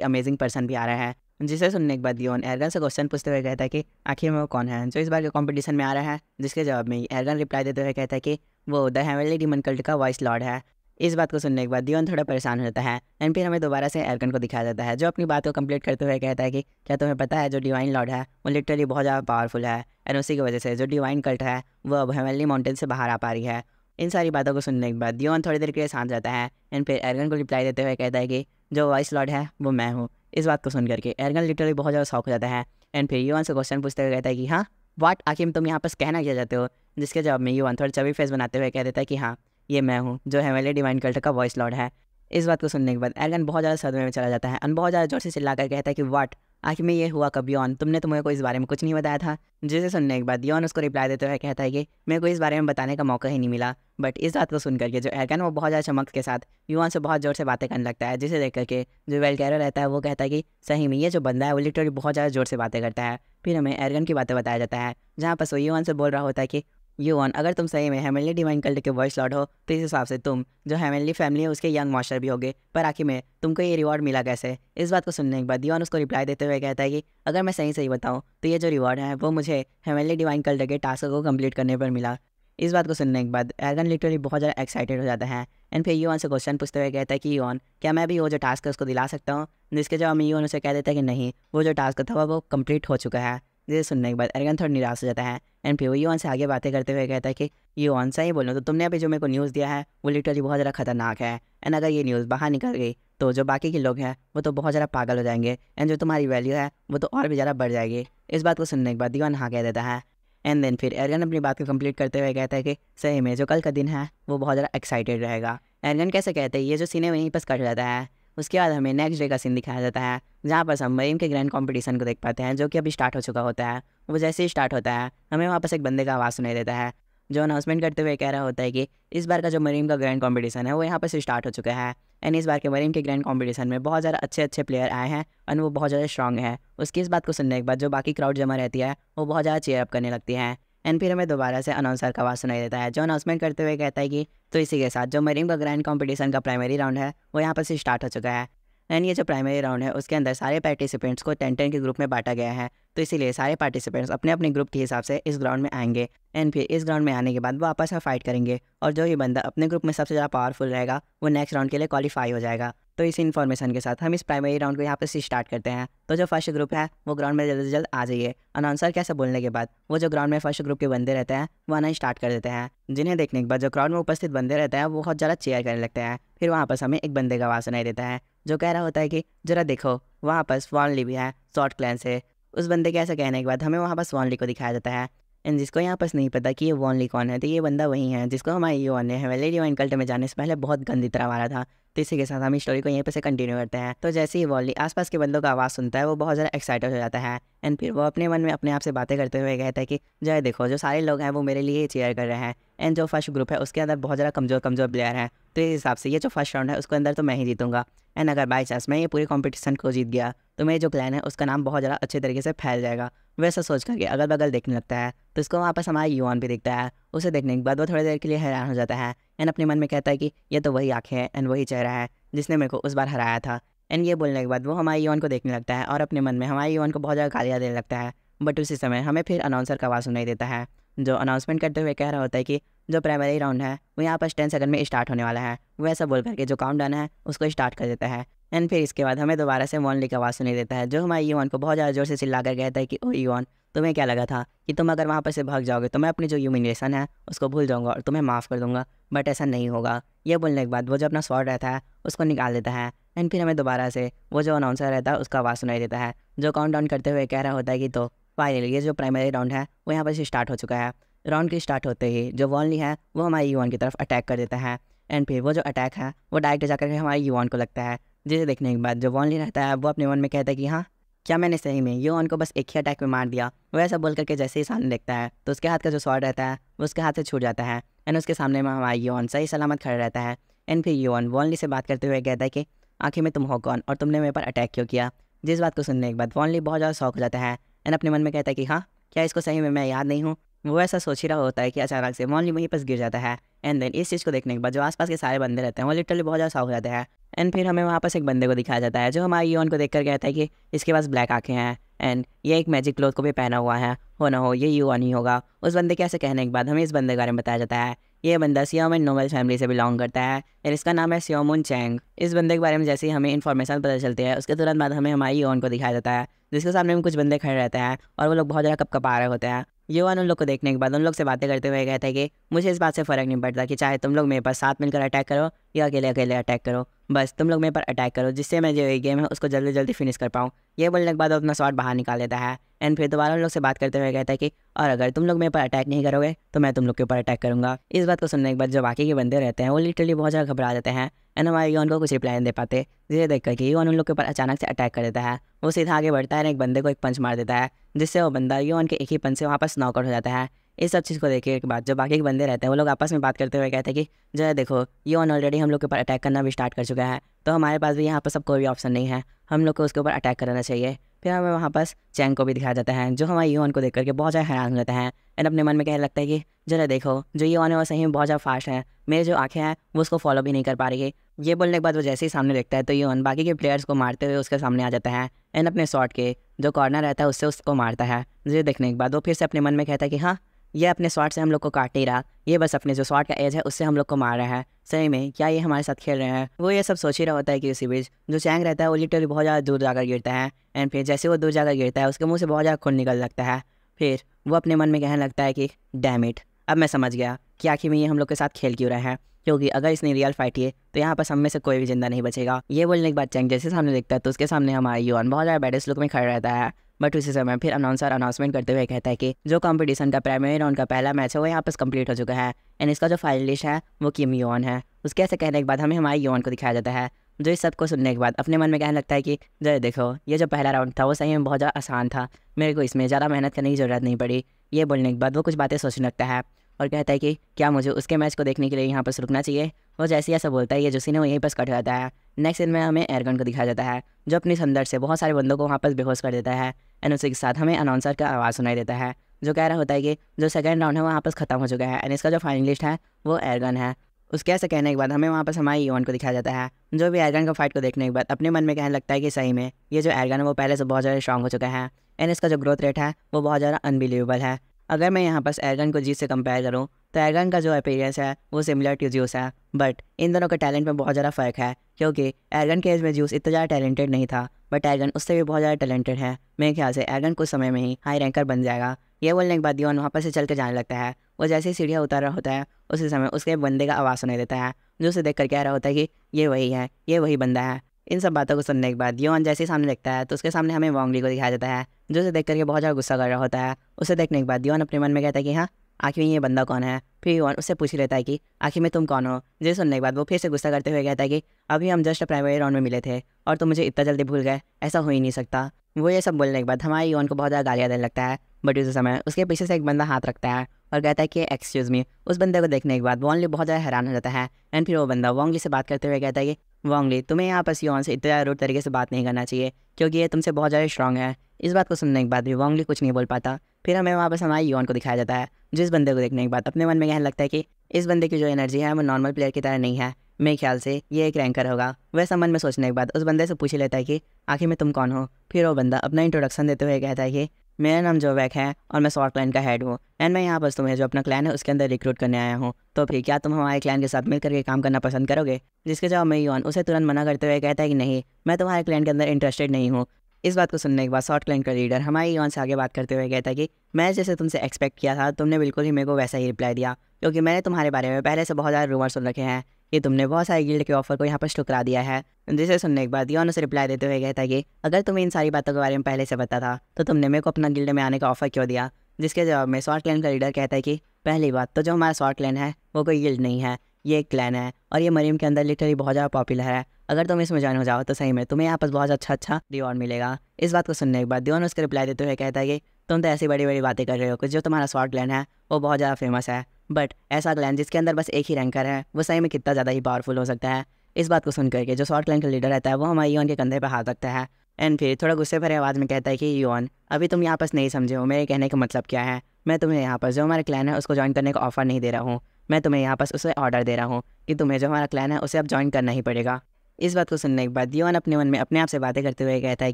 अमेजिंग पर्सन भी आ रहा है। जिसे सुनने के बाद युआन एरगन से क्वेश्चन पूछते हुए कहता है कि आखिर में वो कौन है जो इस बार के कंपटीशन में आ रहा है, जिसके जवाब में एरगन रिप्लाई देते हुए कहता है कि वो द हेवनली डीमन कल्ट का वॉइस लॉर्ड है। इस बात को सुनने के बाद युआन थोड़ा परेशान हो जाता है एंड फिर हमें दोबारा से एरगन को दिखाया जाता है, जो अपनी बात को कंप्लीट करते हुए कहता है कि क्या तुम्हें पता है जो डिवाइन लॉर्ड है वो लिटरली बहुत ज़्यादा पावरफुल है एंड उसी की वजह से जो डिवाइन कल्ट है वो अब हेवनली माउंटेन से बाहर आ पा रही है। इन सारी बातों को सुनने के बाद युआन थोड़ी देर के लिए शांत जाता है एंड फिर एरगन को रिप्लाई देते हुए कहता है कि जो वॉइस लॉर्ड है वो मैं हूँ। इस बात को सुन करके एरगन लिटरली बहुत ज़्यादा शौक हो जाता है एंड फिर युआन से क्वेश्चन पूछते हुए कहता है कि हाँ वाट, आखिर तुम यहाँ पर कहना क्या चाहते हो, जिसके जवाब में युआन थोड़ा चबी फेस बनाते हुए कह देता है कि हाँ ये मैं हूँ जो हेवनली डिवाइन कल्ट का वॉइस लॉर्ड है। इस बात को सुनने के बाद एरगन बहुत ज़्यादा सदमे में चला जाता है और बहुत ज़्यादा जोर से चिल्लाकर कहता है कि वाट, आखिर में ये हुआ कब युआन, तुमने तो मुझे को इस बारे में कुछ नहीं बताया था। जिसे सुनने के बाद युआन उसको रिप्लाई देते हुए कहता है कि मेरे को इस बारे में बताने का मौका ही नहीं मिला। बट इस बात को सुन करके जो एरगन वो बहुत ज़्यादा चमक के साथ युआन से बहुत जोर से बातें करने लगता है, जिसे देख करके जो वेलकैरो रहता है वो कहता है कि सही में ये जो बंदा है वो लिटरली बहुत ज़्यादा जोर से बातें करता है। फिर हमें एरगन की बातें बताया जाता है जहाँ पर वो युआन से बोल रहा होता है कि युआन, अगर तुम सही में हेवनली डिवाइन कल्ट के वॉइस लॉर्ड हो तो इस हिसाब से तुम जो हेवनली फैमिली है उसके यंग मास्टर भी होगे, पर आखिर में तुमको ये रिवॉर्ड मिला कैसे। इस बात को सुनने के बाद युआन उसको रिप्लाई देते हुए कहता है कि अगर मैं सही बताऊँ तो ये जो रिवॉर्ड है वो मुझे हेवनली डिवाइन कल्ट के टास्क को कंप्लीट करने पर मिला। इस बात को सुनने के बाद एरगन लिटरली बहुत ज़्यादा एक्साइटेड हो जाता है एंड फिर युआन से क्वेश्चन पूछते हुए कहता है कि युआन, क्या मैं भी वो जो टास्क है उसको दिला सकता हूँ, जिसके जवाब में युआन उसे कह देता है कि नहीं, वो जो टास्क था वो कंप्लीट हो चुका है। जिसे सुनने के बाद एरगन थोड़ा निराश हो जाता है एंड फिर वो युआन से आगे बातें करते हुए कहता है कि युआन, सही बोलो तो तुमने अभी जो मेरे को न्यूज़ दिया है वो लिटरली बहुत ज़्यादा खतरनाक है एंड अगर ये न्यूज़ बाहर निकल गई तो जो बाकी के लोग हैं वो तो बहुत ज़्यादा पागल हो जाएंगे एंड जो तुम्हारी वैल्यू है वो तो और भी ज़्यादा बढ़ जाएगी। इस बात को सुनने के बाद युआन हाँ कह देता है एंड देन फिर एरगन अपनी बात को कंप्लीट करते हुए कहता है कि सही में जो कल का दिन है वो बहुत ज़्यादा एक्साइटेड रहेगा। एरगन कैसे कहते हैं, ये जो सीन है वहीं पर कट जाता है। उसके बाद हमें नेक्स्ट डे का सीन दिखाया जाता है जहाँ पर हम मरीम के ग्रैंड कंपटीशन को देख पाते हैं, जो कि अभी स्टार्ट हो चुका होता है। वो जैसे ही स्टार्ट होता है हमें वहाँ पर एक बंदे का आवाज़ सुनाई देता है जो अनाउंसमेंट करते हुए कह रहा होता है कि इस बार का जो मरीम का ग्रैंड कंपटीशन है वो यहाँ पर से स्टार्ट हो चुका है एंड इस बार के मरीम के ग्रैंड कंपटीशन में बहुत ज़्यादा अच्छे प्लेयर आए हैं और वो बहुत ज़्यादा स्ट्रॉन्ग है। उसकी इस बात को सुनने के बाद जो बाकी क्राउड जमा रहती है वो बहुत ज़्यादा चीयर अप करने लगती है एंड फिर हमें दोबारा से अनाउंसर का आवाज़ सुनाई देता है जो अनाउंसमेंट करते हुए कहता है कि तो इसी के साथ जो मरीम का ग्रैंड कंपटीशन का प्राइमरी राउंड है वो यहाँ पर से स्टार्ट हो चुका है एंड ये जो प्राइमरी राउंड है उसके अंदर सारे पार्टिसिपेंट्स को 10-10 के ग्रुप में बांटा गया है, तो इसीलिए सारे पार्टिसिपेंट्स अपने अपने ग्रुप के हिसाब से इस ग्राउंड में आएंगे एंड फिर इस ग्राउंड में आने के बाद वो आपस में फाइट करेंगे और जो ये बंदा अपने ग्रुप में सबसे ज़्यादा पावरफुल रहेगा वो नेक्स्ट राउंड के लिए क्वालिफाई हो जाएगा। तो इस इन्फॉर्मेशन के साथ हम इस प्राइमरी राउंड को यहाँ पर से स्टार्ट करते हैं। तो जो फर्स्ट ग्रुप है वो ग्राउंड में जल्द से जल्द आ जाइए। अनाउंसर कैसे बोलने के बाद वो जो ग्राउंड में फर्स्ट ग्रुप के बंदे रहते हैं वो आना स्टार्ट कर देते हैं, जिन्हें देखने के बाद जो क्राउड में उपस्थित बंदे रहते हैं वो बहुत ज़्यादा चेयर करने लगते हैं। फिर वहाँ पर हमें एक बंदे का आवाज़ सुनाई देता है जो कह रहा होता है कि जरा देखो वहाँ पर स्वानली भी है शॉर्ट क्लैन से। उस बंदे के ऐसा कहने के बाद हमें वहाँ पर स्वानली को दिखाया जाता है एंड जिसको यहाँ पर नहीं पता कि ये वॉनली कौन है, तो ये बंदा वही है जिसको हमारे युआन ने हेवनली डिवाइन कल्ट में जाने से पहले बहुत गंदी तरह मारा था। तो इसी के साथ हम स्टोरी को यहीं पर से कंटिन्यू करते हैं। तो जैसे ही वॉनली आसपास के बंदों का आवाज़ सुनता है वो बहुत ज़्यादा एक्साइटेड हो जाता है एंड फिर वो अपने मन में अपने आप से बातें करते हुए कहता है कि जय देखो जो सारे लोग हैं वो मेरे लिए चेयर कर रहे हैं एंड जो फर्स्ट ग्रुप है उसके अंदर बहुत ज़्यादा कमज़ोर प्लेयर हैं, तो इस हिसाब से ये जो फर्स्ट राउंड है उसके अंदर तो मैं ही जीतूंगा एंड अगर बाई चांस मैं ये पूरे कॉम्पिटिशन को जीत गया तो मेरे जो प्लान है उसका नाम बहुत ज़्यादा अच्छे तरीके से फैल जाएगा। वैसा सोच करके अगल बगल देखने लगता है तो इसको वापस हमारा युआन भी दिखता है। उसे देखने के बाद वो थोड़ी देर के लिए हैरान हो जाता है एंड अपने मन में कहता है कि ये तो वही आँखें हैं एंड वही चेहरा है जिसने मेरे को उस बार हराया था। एंड ये बोलने के बाद वो हमारे युआन को देखने लगता है और अपने मन में हमारे युआन को बहुत ज़्यादा गालियाँ देने लगता है। बट उसी समय हमें फिर अनाउंसर का आवाज़ सुनाई देता है जो अनाउंसमेंट करते हुए कह रहा होता है कि जो प्राइमरी राउंड है वो यहाँ पर 10 सेकंड में स्टार्ट होने वाला है। वो ऐसा बोल करके जो काउंटडाउन है उसको स्टार्ट कर देता है एंड फिर इसके बाद हमें दोबारा से वॉनली का आवाज़ सुनाई देता है जो हमारे युआन को बहुत ज़्यादा जोर से चिल्ला कर कहता है कि ओ युआन, तुम्हें क्या लगा था कि तुम अगर वहाँ पर से भाग जाओगे तो मैं अपनी जो ह्यूमिलेशन है उसको भूल जाऊँगा और तुम्हें माफ़ कर दूँगा, बट ऐसा नहीं होगा। ये बोलने के बाद वो जो अपना स्वॉर्ड रहता है उसको निकाल देता है एंड फिर हमें दोबारा से वो जो अनाउंसर रहता है उसका आवाज़ सुनाई देता है जो काउंटडाउन करते हुए कह रहा होता है कि तो फाइनली ये जो प्राइमरी राउंड है वो यहाँ पर से स्टार्ट हो चुका है। राउंड के स्टार्ट होते ही जो वॉनली है वो हमारे युआन की तरफ अटैक कर देता है एंड फिर वो जो अटैक है वो डायरेक्ट जाकर के हमारे युआन को लगता है, जिसे देखने के बाद जो वॉनली रहता है वो अपने मन में कहता है कि हाँ क्या मैंने सही में योन को बस एक ही अटैक में मार दिया। वो ऐसा बोल करके जैसे ही सामने देखता है तो उसके हाथ का जो स्वॉर्ड रहता है वो उसके हाथ से छूट जाता है एंड उसके सामने में हमारा योन सही सलामत खड़ा रहता है। एंड फिर योन वॉनली से बात करते हुए कहता है कि आखिर में तुम हो कौन और तुमने मेरे पर अटैक क्यों किया। जिस बात को सुनने के बाद वॉनली बहुत ज़्यादा शौक हो जाता है एंड अपने मन में कहता है कि हाँ, क्या इसको सही में मैं याद नहीं हूँ। वो ऐसा सोच ही रहा होता है कि अचानक से वॉनली वहीं पर गिर जाता है। एंड देन इस चीज़ को देखने के बाद जो आसपास के सारे बंदे रहते हैं वो लिटरली बहुत ज़्यादा शौक हो जाते हैं। एंड फिर हमें वहाँ पास एक बंदे को दिखाया जाता है जो हमारे योन को देखकर कहता है कि इसके पास ब्लैक आँखें हैं एंड ये एक मैजिक क्लोथ को भी पहना हुआ है, हो ना हो ये योन ही होगा। उस बंदे के ऐसे कहने के बाद हमें इस बंदे के बारे में बताया जाता है। ये बंदा सियोमन नोबल फैमिली से बिलोंग करता है और इसका नाम है सियोमुन चैंग। इस बंदे के बारे में जैसे ही हमें इन्फॉर्मेशन पता चलती है उसके तुरंत बाद हमें हमारी योन को दिखाया जाता है जिसके सामने में कुछ बंदे खड़े रहते हैं और वो लोग बहुत ज़्यादा कपकपा रहे होते हैं। योन उन लोग को देखने के बाद उन लोग से बातें करते हुए कहता है कि मुझे इस बात से फ़र्क नहीं पड़ता कि चाहे तुम लोग मेरे पास साथ मिलकर अटैक करो या अकेले अकेले अटैक करो, बस तुम लोग मेरे पर अटैक करो जिससे मैं जो ये गेम है उसको जल्दी जल्दी फिनिश कर पाऊँ। ये बोलने के बाद वो अपना शॉट बाहर निकाल लेता है एंड फिर दोबारा उन लोग से बात करते हुए कहता है कि और अगर तुम लोग मेरे पर अटैक नहीं करोगे तो मैं तुम लोग के ऊपर अटैक करूँगा। इस बात को सुनने के बाद जो बाकी के बंदे रहते हैं वो लिटरली बहुत ज़्यादा घबरा जाते हैं एंड हमारे योन को कुछ रिप्लाई नहीं दे पाते। जिसे देख करके योन उन लोग के ऊपर अचानक से अटैक कर देता है। वो सीधा आगे बढ़ता है और एक बंदे को एक पंच मार देता है जिससे वो बंदा योन के एक ही पंच से वहाँ पर नॉकआउट हो जाता है। इस सब चीज़ को देखने के बाद जो बाकी के बंदे रहते हैं वो लोग आपस में बात करते हुए कहते हैं कि जो देखो योन ऑलरेडी हम लोग के ऊपर अटैक करना भी स्टार्ट कर चुका है तो हमारे पास भी यहाँ पर सब कोई भी ऑप्शन नहीं है, हम लोग को उसके ऊपर अटैक करना चाहिए। फिर हमें वहाँ पास चैंग को भी दिखाया जाता है जो हमारे योन को देख करके बहुत ज़्यादा हैरान हो जाता है एंड अपने मन में कहने लगता है कि जरा देखो जो योन है वो सही में बहुत ज़्यादा फास्ट है, मेरे जो आँखें हैं वो उसको फॉलो भी नहीं कर पा रही है। ये बोलने के बाद वो जैसे ही सामने देखता है तो योन बाकी के प्लेयर्स को मारते हुए उसके सामने आ जाता है एंड अपने शॉट के जो कॉर्नर रहता है उससे उसको मारता है। ये देखने के बाद वो फिर से अपने मन में कहता है कि हाँ, ये अपने शॉट से हम लोग को काट नहीं रहा, ये बस अपने जो शॉट का एज है उससे हम लोग को मार रहा है। सही में क्या ये हमारे साथ खेल रहे हैं। वो ये सब सोच ही रहा होता है कि उसी बीच जो चैंग रहता है वो लिटरली बहुत ज़्यादा दूर जाकर गिरता है एंड फिर जैसे वो दूर जाकर गिरता है उसके मुंह से बहुत ज़्यादा खून निकल लगता है। फिर वो अपने मन में कहने लगता है कि डैम इट, अब मैं समझ गया कि आखिर में ये हम लोग के साथ खेल क्यों रहा है, क्योंकि अगर इसने रियल फाइट किए तो यहाँ पर हम में से कोई भी जिंदा नहीं बचेगा। ये बोलने के बाद चैंग जैसे सामने दिखता है तो उसके सामने हमारा योन बहुत ज़्यादा बैडेस्ट लुक में खड़ा रहता है। बट उसी समय फिर अनाउंसर अनाउंसमेंट करते हुए कहता है कि जो कंपटीशन का प्राइमरी राउंड का पहला मैच है वो यहाँ पर कंप्लीट हो चुका है एंड इसका जो फाइनलिस्ट है वो किम योन है। उसके ऐसे कहने के बाद हमें हमारे योन को दिखाया जाता है जो इस सब को सुनने के बाद अपने मन में कहने लगता है कि जरा देखो ये जो पहला राउंड था वो सही में बहुत ज़्यादा आसान था, मेरे को इसमें ज़्यादा मेहनत करने की ज़रूरत नहीं पड़ी। ये बोलने के बाद वो कुछ बातें सोचने लगता है और कहता है कि क्या मुझे उसके मैच को देखने के लिए यहाँ पर रुकना चाहिए। वो जैसे ही ऐसा बोलता है ये जो सीन है वो यहीं पर कट जाता है। नेक्स्ट सीन में हमें एयरगन को दिखाया जाता है जो अपनी संदर से बहुत सारे बंदों को वहाँ पर बेहोश कर देता है एंड उसी के साथ हमें अनाउंसर का आवाज़ सुनाई देता है जो कह रहा होता है कि जो सेकंड राउंड है वो वहाँ पर ख़त्म हो चुका है एंड इसका जो फाइनलिस्ट है वो एयरगन है। उसके ऐसे कहने के बाद हमें वहाँ पर हमारे योन को दिखाया जाता है जो भी एयरगन का फाइट को देखने के बाद अपने मन में कहने लगता है कि सही में ये जो एयरगन है वो पहले से बहुत ज़्यादा स्ट्रॉन्ग हो चुका है एंड इसका जो ग्रोथ रेट है वो बहुत ज़्यादा अनबिलीवेबल है। अगर मैं यहाँ पर एयरगन को जीत से कंपेयर करूँ तो एयरगन का जो अपीयरेंस है वो सिमिलर टू ज्यूस है, बट इन दोनों के टैलेंट में बहुत ज़्यादा फ़र्क है क्योंकि एयरगन के एज में ज्यूस इतना ज़्यादा टैलेंटेड नहीं था बट एयरगन उससे भी बहुत ज़्यादा टैलेंटेड है। मेरे ख्याल से एयरगन कुछ समय में ही हाई रैंकर बन जाएगा। ये बोलने के बाद योन वहाँ पर से चल के जाने लगता है। वो जैसे ही सीढ़ियाँ उतार रहा होता है उसी समय उसके बंदे का आवाज़ सुनाई देता है जो उसे देख कर कह रहा होता है कि ये वही है, ये वही बंदा है। इन सब बातों को सुनने के बाद योन जैसे ही सामने देखता है तो उसके सामने हमें वॉन्गली को दिखाया जाता है जो उसे देख करके बहुत ज़्यादा गुस्सा कर रहा होता है। उसे देखने के बाद योन अपने मन में कहता है कि हाँ, आखिर में ये बंदा कौन है। फिर योन उससे पूछ लेता है कि आखिर में तुम कौन हो। जिसे सुनने के बाद वो फिर से गुस्सा करते हुए कहता है कि अभी हम जस्ट प्राइमरी राउंड में मिले थे और तुम मुझे इतना जल्दी भूल गए, ऐसा हो ही नहीं सकता। वो ये सब बोलने के बाद हमारे योन को बहुत ज़्यादा गालियाँ देने लगता है बट उस समय उसके पीछे से एक बंदा हाथ रखता है और कहता है कि एक्सक्यूज़ मी। उस बंदे को देखने के बाद वॉन्गली बहुत ज़्यादा हैरान हो जाता है एंड फिर वो बंदा वॉन्गली से बात करते हुए कहता है कि वॉन्गली तुम्हें यहाँ पर योन से इतना ज़्यादा रूड तरीके से बात नहीं करना चाहिए क्योंकि ये तुमसे बहुत ज़्यादा स्ट्रॉन्ग है। इस बात को सुनने के बाद भी वॉन्गली कुछ नहीं बोल पाता। फिर हमें वहाँ पर हमारे योन को दिखाया जाता है जिस बंदे को देखने के बाद अपने मन में कहने लगता है कि इस बंदे की जो एनर्जी है वो नॉर्मल प्लेयर की तरह नहीं है, मेरे ख्याल से ये एक रैंकर होगा। वैसा मन में सोचने के बाद उस बंदे से पूछ लेता है कि आखिर में तुम कौन हो। फिर वो बंदा अपना इंट्रोडक्शन देते हुए कहता है कि मेरा नाम जोवैक है और मैं सॉर्ट क्लैन का हेड हूँ एंड मैं यहाँ पर तुम्हें जो अपना क्लैन है उसके अंदर रिक्रूट करने आया हूँ, तो फिर क्या तुम हमारे क्लैन के साथ मिलकर के काम करना पसंद करोगे। जिसके जवाब में योन उसे तुरंत मना करते हुए कहता है कि नहीं, मैं तुम्हारे क्लैन के अंदर इंटरेस्टेड नहीं हूँ। इस बात को सुनने के बाद सॉर्ट क्लैन का लीडर हमारे योन से आगे बात करते हुए कहता है कि मैं जैसे तुमसे एक्सपेक्ट किया था तुमने बिल्कुल ही मेरे को वैसा ही रिप्लाई दिया क्योंकि मैंने तुम्हारे बारे में पहले से बहुत ज़्यादा रूमर सुन रखे हैं कि तुमने बहुत सारे गिल्ड के ऑफर को यहाँ पर ठुकरा दिया है। जिसे सुनने के बाद योन उसे रिप्लाई देते हुए कहता है कि अगर तुम्हें इन सारी बातों के बारे में पहले से पता था तो तुमने मेरे को अपना गिल्ड में आने का ऑफर क्यों दिया। जिसके जवाब में सॉर्ट क्लैन का लीडर कहता है कि पहली बात तो जो हमारा सॉर्ट क्लैन है वो कोई गिल्ड नहीं है, ये एक क्लैन है और ये मरीम के अंदर लिटरली बहुत ज़्यादा पॉपुलर है। अगर तुम इसमें ज्वाइन हो जाओ तो सही में तुम्हें यहाँ पर बहुत अच्छा रिवॉर्ड मिलेगा। इस बात को सुनने के बाद दियोन उसके रिप्लाई देते हुए कहता है कि तुम तो ऐसी बड़ी बड़ी बातें कर रहे हो कि जो तुम्हारा स्वॉर्ड क्लैन है वो बहुत ज़्यादा फेमस है, बट ऐसा क्लैन जिसके अंदर बस एक ही रैंकर है वो सही में कितना ज़्यादा ही पावरफुल हो सकता है। इस बात को सुन करके जो स्वॉर्ड क्लैन का लीडर रहता है वो हमारे योन के कंधे पर हाथ रखता है एंड फिर थोड़ा गुस्से भरे आवाज़ में कहता है कि योन, अभी तुम यहाँ पर नहीं समझे हो मेरे कहने का मतलब क्या है। मैं तुम्हें यहाँ पर जो हमारा क्लैन है उसको ज्वाइन करने का ऑफर नहीं दे रहा हूँ, मैं तुम्हें यहाँ पर उसे ऑर्डर दे रहा हूँ कि तुम्हें जो हमारा क्लैन है उसे अब ज्वाइन करना ही पड़ेगा। इस बात को सुनने के बाद दियोन अपने मन में अपने आप से बातें करते हुए कहता है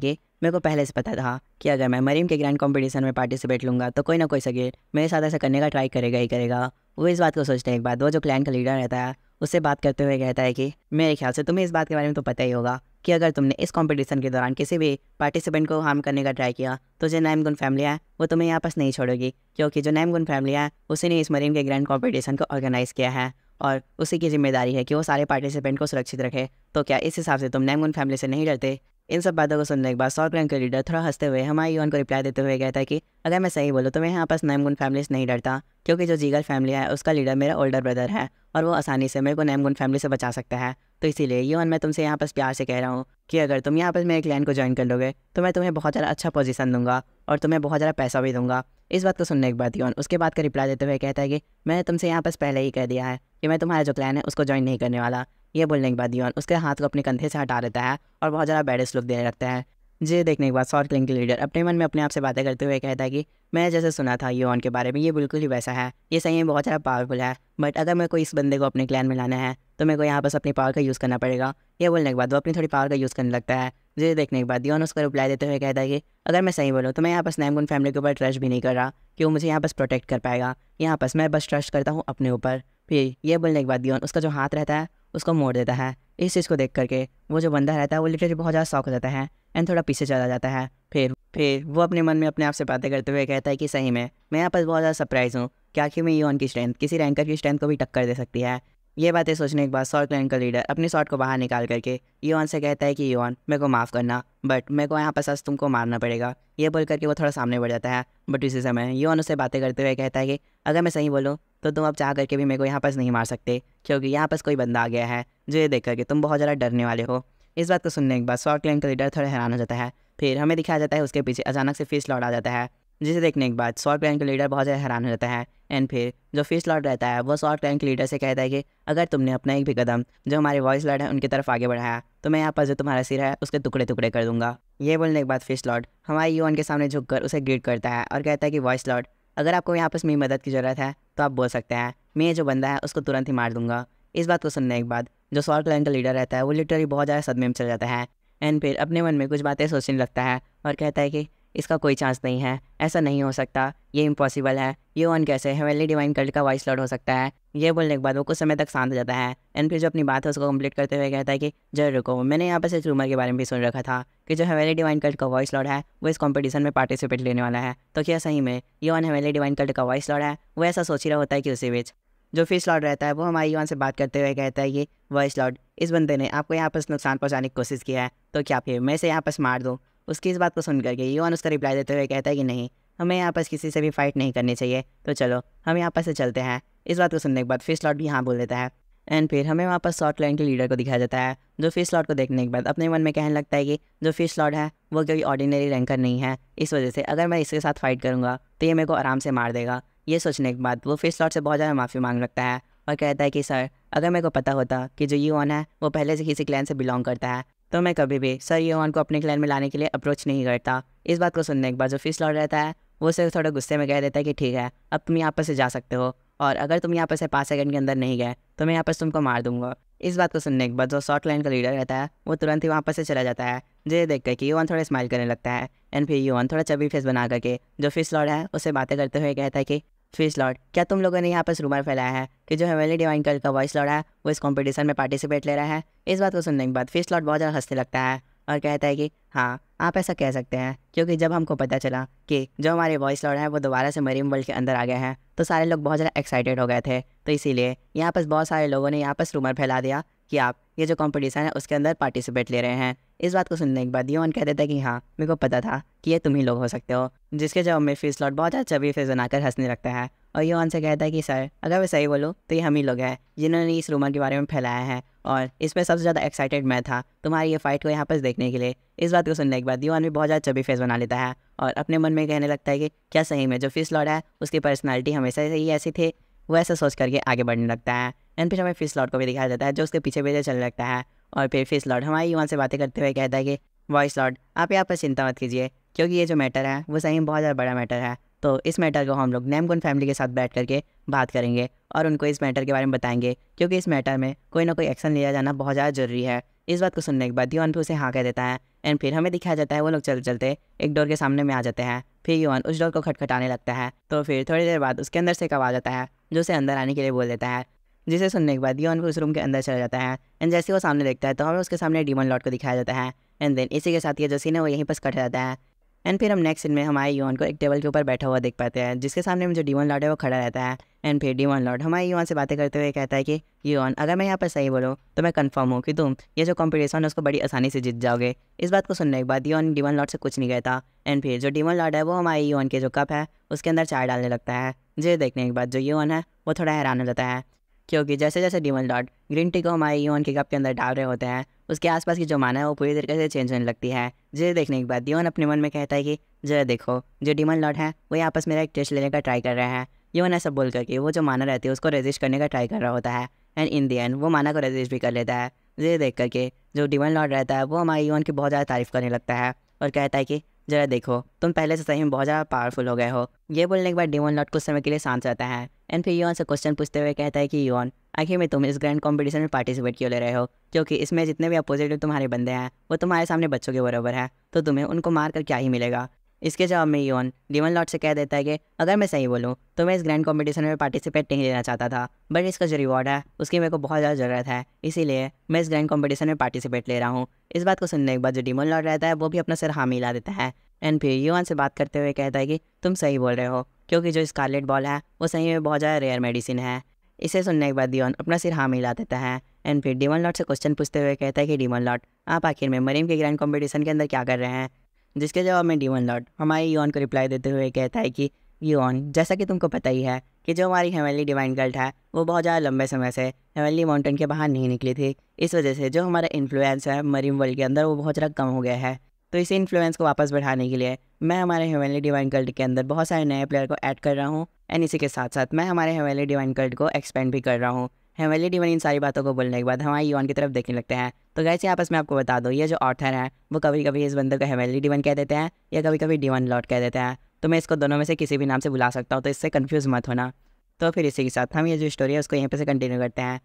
कि मेरे को पहले से पता था कि अगर मैं मरीम के ग्रैंड कंपटीशन में पार्टिसिपेट लूँगा तो कोई ना कोई सगेर मेरे साथ ऐसा करने का ट्राई करेगा ही करेगा। वो इस बात को सोचने के बाद वो जो क्लैन का लीडर रहता है उससे बात करते हुए कहता है कि मेरे ख्याल से तुम्हें इस बात के बारे में तो पता ही होगा कि अगर तुमने इस कंपटीशन के दौरान किसी भी पार्टिसिपेंट को हार्म करने का ट्राई किया तो जो नामगुन फैमिली है वो तुम्हें यहाँ पास नहीं छोड़ेगी, क्योंकि जो नामगुन फैमिली है उसी ने इस मरीम के ग्रैंड कंपटीशन को ऑर्गेनाइज़ किया है और उसी की जिम्मेदारी है कि वो सारे पार्टिसिपेंट को सुरक्षित रखे। तो क्या इस हिसाब से तुम नामगुन फैमिली से नहीं डरते? इन सब बातों को सुनने के बाद सॉर्ट क्लैन का लीडर थोड़ा हंसते हुए हमारी योन को रिप्लाई देते हुए कहता है कि अगर मैं सही बोलूँ तो मैं यहाँ पास नामगुन फैमिली से नहीं डरता, क्योंकि जो जीगल फैमिली है उसका लीडर मेरा ओल्डर ब्रदर है और वो आसानी से मेरे को नामगुन फैमिली से बचा सकता है। तो इसीलिए योन मैं तुमसे यहाँ पास प्यार से कह रहा हूँ कि अगर तुम यहाँ पर मेरे क्लैन को ज्वाइन कर लोगे तो मैं तुम्हें बहुत ज़्यादा अच्छा पोजीशन दूंगा और तुम्हें बहुत ज़्यादा पैसा भी दूंगा। इस बात को सुनने के बाद योन उसके बाद का रिप्लाई देते हुए कहता है कि मैंने तुमसे यहाँ पास पहले ही कह दिया है कि मैं तुम्हारा जो क्लैन है उसको ज्वाइन नहीं करने वाला। ये बोलने के बाद योन उसके हाथ को अपने कंधे से हटा देता है और बहुत ज़्यादा बैड लुक देने लगता है। ये देखने के बाद सॉर्ट क्लैन के लीडर अपने मन में अपने आप से बातें करते हुए कहता है कि मैं जैसे सुना था योन के बारे में ये बिल्कुल ही वैसा है, ये सही में बहुत ज़्यादा पावरफुल है, बट अगर मेरे को इस बंदे को अपने क्लैन में लाना है तो मेरे को यहाँ बस अपनी पावर का यूज़ करना पड़ेगा। ये बोलने के बाद वो अपनी थोड़ी पावर का यूज़ करने लगता है। ये देखने के बाद योन उसको रिप्लाई देते हुए कहता है कि अगर मैं सही बोलूँ तो मैं यहाँ बस नामगुन फैमिली के ऊपर ट्रस्ट भी नहीं कर रहा कि वो मुझे यहाँ बस प्रोटेक्ट कर पाएगा, यहाँ बस मैं बस ट्रस्ट करता हूँ अपने ऊपर। फिर ये बोलने के बाद योन उसका जो हाथ रहता है उसको मोड़ देता है। इस चीज़ को देख करके वो जो बंदा रहता है वो लिटरली बहुत ज़्यादा शॉक हो जाता है एंड थोड़ा पीछे चला जाता है। फिर वो अपने मन में अपने आप से बातें करते हुए कहता है कि सही में मैं यहाँ पर बहुत ज़्यादा सरप्राइज़ हूँ कि आखिर में योन की स्ट्रेंथ किसी रैंकर की स्ट्रेंथ को भी टक्कर दे सकती है। ये बातें सोचने के बाद सॉर्ट क्लैन का लीडर अपनी शॉट को बाहर निकाल करके योन से कहता है कि योन मेरे को माफ़ करना, बट मेरे को यहाँ पर सच तुमको मारना पड़ेगा। ये बोल करके वो थोड़ा सामने बढ़ जाता है, बट इसी समय योन उससे बातें करते हुए कहता है कि अगर मैं सही बोलूँ तो तुम अब चाह करके भी मेरे को यहाँ पास नहीं मार सकते, क्योंकि यहाँ पास कोई बंदा आ गया है जो ये देख करके तुम बहुत ज़्यादा डरने वाले हो। इस बात को सुनने के बाद सॉर्ट क्लैन का लीडर थोड़ा हैरान हो जाता है। फिर हमें दिखाया जाता है उसके पीछे अचानक से फिश लॉर्ड आ जाता है, जिसे देखने के बाद सॉर्ट क्लैन का लीडर बहुत ज़्यादा हैरान हो जाता है एंड फिर जो फिश लॉर्ड रहता है वो सॉर्ट क्लैन के लीडर से कहता है कि अगर तुमने अपना एक भी कदम जो हमारे वॉइस लॉर्ड है उनकी तरफ आगे बढ़ाया तो मैं यहाँ पर जो तुम्हारा सिर है उसके टुकड़े टुकड़े कर दूंगा। ये बोलने के बाद फिश लॉर्ड हमारे योन के सामने झुककर उसे ग्रीट करता है और कहता है कि वॉइस लॉर्ड अगर आपको यहाँ पर मेरी मदद की ज़रूरत है तो आप बोल सकते हैं, मैं ये जो बंदा है उसको तुरंत ही मार दूंगा। इस बात को सुनने के बाद जो सॉर्ट क्लैन का लीडर रहता है वो लिटरली बहुत ज़्यादा सदमे में चल जाता है एंड फिर अपने मन में कुछ बातें सोचने लगता है और कहता है कि इसका कोई चांस नहीं है, ऐसा नहीं हो सकता, ये इम्पॉसिबल है, ये वन कैसे हेवनली डिवाइन कल्ट का वॉइस लॉर्ड हो सकता है। ये बोलने के बाद वो कुछ समय तक शांत हो जाता है एंड फिर जो अपनी बात है उसको कंप्लीट करते हुए कहता है कि जरूर रुको, मैंने यहाँ पर इस रूमर के बारे में भी सुन रखा था कि जो हेवनली डिवाइन कल्ट का वॉइस लॉर्ड है वो इस कंपटीशन में पार्टिसिपेट लेने वाला है। तो क्या सही में ये वन हेवनली डिवाइन कल्ट का वॉइस लॉर्ड है? वो ऐसा सोच ही रहा होता है कि उसी बीच जो फिश लॉर्ड रहता है वो हमारे युवान से बात करते हुए कहता है कि वॉइस लॉर्ड इस बंदे ने आपको यहाँ पर नुकसान पहुँचाने की कोशिश किया है, तो क्या फिर मैं इसे यहाँ पर मार दूँ? उसकी इस बात को सुन करके युवान उसका रिप्लाई देते हुए कहता है कि नहीं, हमें यहाँ पर किसी से भी फाइट नहीं करनी चाहिए, तो चलो हम यहाँ पर से चलते हैं। इस बात को सुनने के बाद फिश लॉर्ड भी हाँ बोल देता है एंड फिर हमें वहाँ पर सॉर्ट क्लैन के लीडर को दिखाया जाता है, जो फिश लॉर्ड को देखने के बाद अपने मन में कहने लगता है कि जो फिश लॉर्ड है वो कोई ऑर्डिनरी रैंकर नहीं है, इस वजह से अगर मैं इसके साथ फाइट करूँगा तो ये मेरे को आराम से मार देगा। ये सोचने के बाद वो फिश लॉर्ड से बहुत ज़्यादा माफ़ी मांग लगता है और कहता है कि सर अगर मेरे को पता होता कि जो यून है वो पहले से किसी क्लैन से बिलोंग करता है तो मैं कभी भी सर यून को अपने क्लैन में लाने के लिए अप्रोच नहीं करता। इस बात को सुनने के बाद जो फिश लॉर्ड रहता है वो सिर्फ थोड़ा गुस्से में कह देता है कि ठीक है, अब तुम यहाँ पर से जा सकते हो और अगर तुम यहाँ पर से 5 सेकंड के अंदर नहीं गए तो मैं यहाँ पर तुमको मार दूंगा। इस बात को सुनने के बाद जो शॉर्ट लाइन का लीडर रहता है वो तुरंत ही वहाँ पर से चला जाता है। ये देख कर कि यून थोड़ा स्माइल करने लगता है एंड फिर यून थोड़ा चबी फेस बना करके जो फिश लॉर्ड है उससे बातें करते हुए कहता है कि फिश लॉर्ड क्या तुम लोगों ने यहाँ पर रूमर फैलाया है कि जो हेवनली डिवाइन कल्ट का वॉइस लॉर्ड है वो इस कंपटीशन में पार्टिसिपेट ले रहा है? इस बात को सुनने के बाद फिश लॉर्ड बहुत ज़्यादा हंसने लगता है और कहता है कि हाँ आप ऐसा कह सकते हैं, क्योंकि जब हमको पता चला कि जो हमारे वॉइस लॉर्ड है वो दोबारा से मरीम वर्ल्ड के अंदर आ गए हैं तो सारे लोग बहुत ज़्यादा एक्साइटेड हो गए थे, तो इसीलिए यहाँ पर बहुत सारे लोगों ने यहाँ पर रूमर फैला दिया कि आप ये जो कंपटीशन है उसके अंदर पार्टिसिपेट ले रहे हैं। इस बात को सुनने के बाद यून कह देता है कि हाँ मेरे को पता था कि ये तुम ही लोग हो सकते हो, जिसके जवाब में फिश लॉर्ड बहुत ज़्यादा चबी फेस बनाकर हंसने लगता है और योहान से कहता है कि सर अगर मैं सही बोलूँ तो ये हम ही लोग हैं जिन्होंने इस रूमर के बारे में फैलाया है, और इसमें सबसे ज़्यादा एक्साइटेड मैं था तुम्हारी ये फाइट को यहाँ पर देखने के लिए। इस बात को सुनने के बाद योहान भी बहुत ज़्यादा चबी फेस बना लेता है और अपने मन में कहने लगता है कि क्या सही में जो फिश लॉर्ड है उसकी पर्सनैलिटी हमेशा से ही ऐसी थी। वो ऐसा सोच करके आगे बढ़ने लगता है। एंड फिर हमें फिश लॉर्ड को भी दिखाया जाता है जो उसके पीछे पीछे चलने लगता है। और फिर फिश लॉर्ड हमारे योहान से बातें करते हुए कहता है कि वॉइस लॉर्ड आप यहाँ पर चिंता मत कीजिए, क्योंकि ये जो मैटर है वो सही में बहुत ज़्यादा बड़ा मैटर है। तो इस मैटर को हम लोग नेमगुन फैमिली के साथ बैठ करके बात करेंगे और उनको इस मैटर के बारे में बताएंगे, क्योंकि इस मैटर में कोई ना कोई एक्शन लिया जाना बहुत ज़्यादा जरूरी है। इस बात को सुनने के बाद योहान फिर उसे हाँ कह देता है। एंड फिर हमें दिखाया जाता है वो लोग चलते चलते एक डोर के सामने में आ जाते हैं। फिर योहान उस डोर को खटखटाने लगता है। तो फिर थोड़ी देर बाद उसके अंदर से एक आवाज़ आता है जो उसे अंदर आने के लिए बोल देता है, जिसे सुनने के बाद योहान उस रूम के अंदर चला जाता है। एंड जैसे वो सामने देखता है तो हमें उसके सामने डीमन लॉर्ड को दिखाया जाता है। एंड देन इसी के साथ ये जो सीन है वो यहीं पर कट जाता है। एंड फिर हम नेक्स्ट सीन में हमारे योहान को एक टेबल के ऊपर बैठा हुआ देख पाते हैं, जिसके सामने में जो डीमन लॉर्ड है वो खड़ा रहता है। एंड फिर डीमन लॉर्ड हमारे योहान से बातें करते हुए कहता है कि योहान अगर मैं यहाँ पर सही बोलूँ तो मैं कंफर्म हूँ कि तुम ये जो कॉम्पिटिशन है उसको बड़ी आसानी से जीत जाओगे। इस बात को सुनने के बाद योहान डीमन लॉर्ड से कुछ नहीं कहता। एंड फिर जो डीमन लॉर्ड है वो हमारे योहान के जो कप है उसके अंदर चाय डालने लगता है। जिसे देखने के बाद जो योहान है वो थोड़ा हैरान हो जाता है, क्योंकि जैसे जैसे डीमन लॉर्ड ग्रीन टी को हमारे योहान के कप के अंदर डाल रहे होते हैं उसके आसपास की जो माना है वो पूरी तरीके से चेंज होने लगती है। जिसे देखने के बाद योहान अपने मन में कहता है कि जरा देखो जो डीमन लॉर्ड है वो आपस मेरा एक टेस्ट लेने का ट्राई कर रहे हैं। योहान ऐसा बोल करके वो जो माना रहती है उसको रेजिस्ट करने का ट्राई कर रहा होता है। एंड इन दी एंड वो माना को रेजिस्ट भी कर लेता है। जिसे देख करके जो डीमन लॉर्ड रहता है वो हमारे योहान की बहुत ज़्यादा तारीफ करने लगता है और कहता है कि जरा देखो तुम पहले से सही में बहुत ज़्यादा पावरफुल हो गए हो। ये बोलने के बाद डीमन लॉर्ड कुछ समय के लिए शांत रहता है। एंड फिर योहान से क्वेश्चन पूछते हुए कहता है कि योहान आखिर में तुम इस ग्रैंड कॉम्पिटिशन में पार्टिसिपेट क्यों ले रहे हो, क्योंकि इसमें जितने भी अपोजिट तुम्हारे बंदे हैं वो तुम्हारे सामने बच्चों के बराबर है, तो तुम्हें उनको मार कर क्या ही मिलेगा। इसके जवाब में योहान डीमन लॉर्ड से कह देता है कि अगर मैं सही बोलूँ तो मैं इस ग्रैंड कॉम्पिटिशन में पार्टिसिपेट नहीं लेना चाहता था, बट इसका जो रिवॉर्ड है उसकी मेरे को बहुत ज़्यादा ज़रूरत है, इसीलिए मैं इस ग्रैंड कॉम्पिटिशन में पार्टिसिपेट ले रहा हूँ। इस बात को सुनने के बाद जो डीमन लॉर्ड रहता है वो भी अपना सिर हाँ मिला देता है। एंड फिर योहान से बात करते हुए कहता है कि तुम सही बोल रहे हो, क्योंकि जो स्कारलेट बॉल है वो सही में बहुत ज़्यादा रेयर मेडिसिन है। इसे सुनने के बाद योहान अपना सिर हाँ मिला देता है। एंड फिर डीमन लॉर्ड से क्वेश्चन पूछते हुए कहता है कि डीमन लॉर्ड आप आखिर में मरीम के ग्रैंड कॉम्पिटिशन के अंदर क्या कर रहे हैं। जिसके जवाब में डीमन लॉर्ड हमारे योहान को रिप्लाई देते हुए कहता है कि योहान जैसा कि तुमको पता ही है कि जो हमारी हेवनली डिवाइन कल्ट है वो बहुत ज़्यादा लंबे समय से हेवनली माउंटेन के बाहर नहीं निकली थी। इस वजह से जो हमारा इन्फ्लुएंस है मरीम वर्ल्ड के अंदर वो बहुत ज़्यादा कम हो गया है। तो इसी इन्फ्लुएंस को वापस बढ़ाने के लिए मैं हमारे हेवनली डिवाइन कल्ट के अंदर बहुत सारे नए प्लेयर को ऐड कर रहा हूँ। एंड इसी के साथ साथ मैं हमारे हेवनली डिवाइन कल्ट को एक्सपेंड भी कर रहा हूँ। हेवनली डिवाइन इन सारी बातों को बोलने के बाद हमारे योहान की तरफ देखने लगते हैं। तो गाइस आपस में आपको बता दो ये जो ऑथर है वो कभी कभी इस बंदे को हेवनली डिवाइन कह देते हैं या कभी कभी डिवाइन लॉर्ड कह देते हैं। तो मैं इसको दोनों में से किसी भी नाम से बुला सकता हूँ, तो इससे कन्फ्यूज़ मत होना। तो फिर इसी के साथ हम ये जो स्टोरी है उसको यहीं पे से कंटिन्यू करते हैं।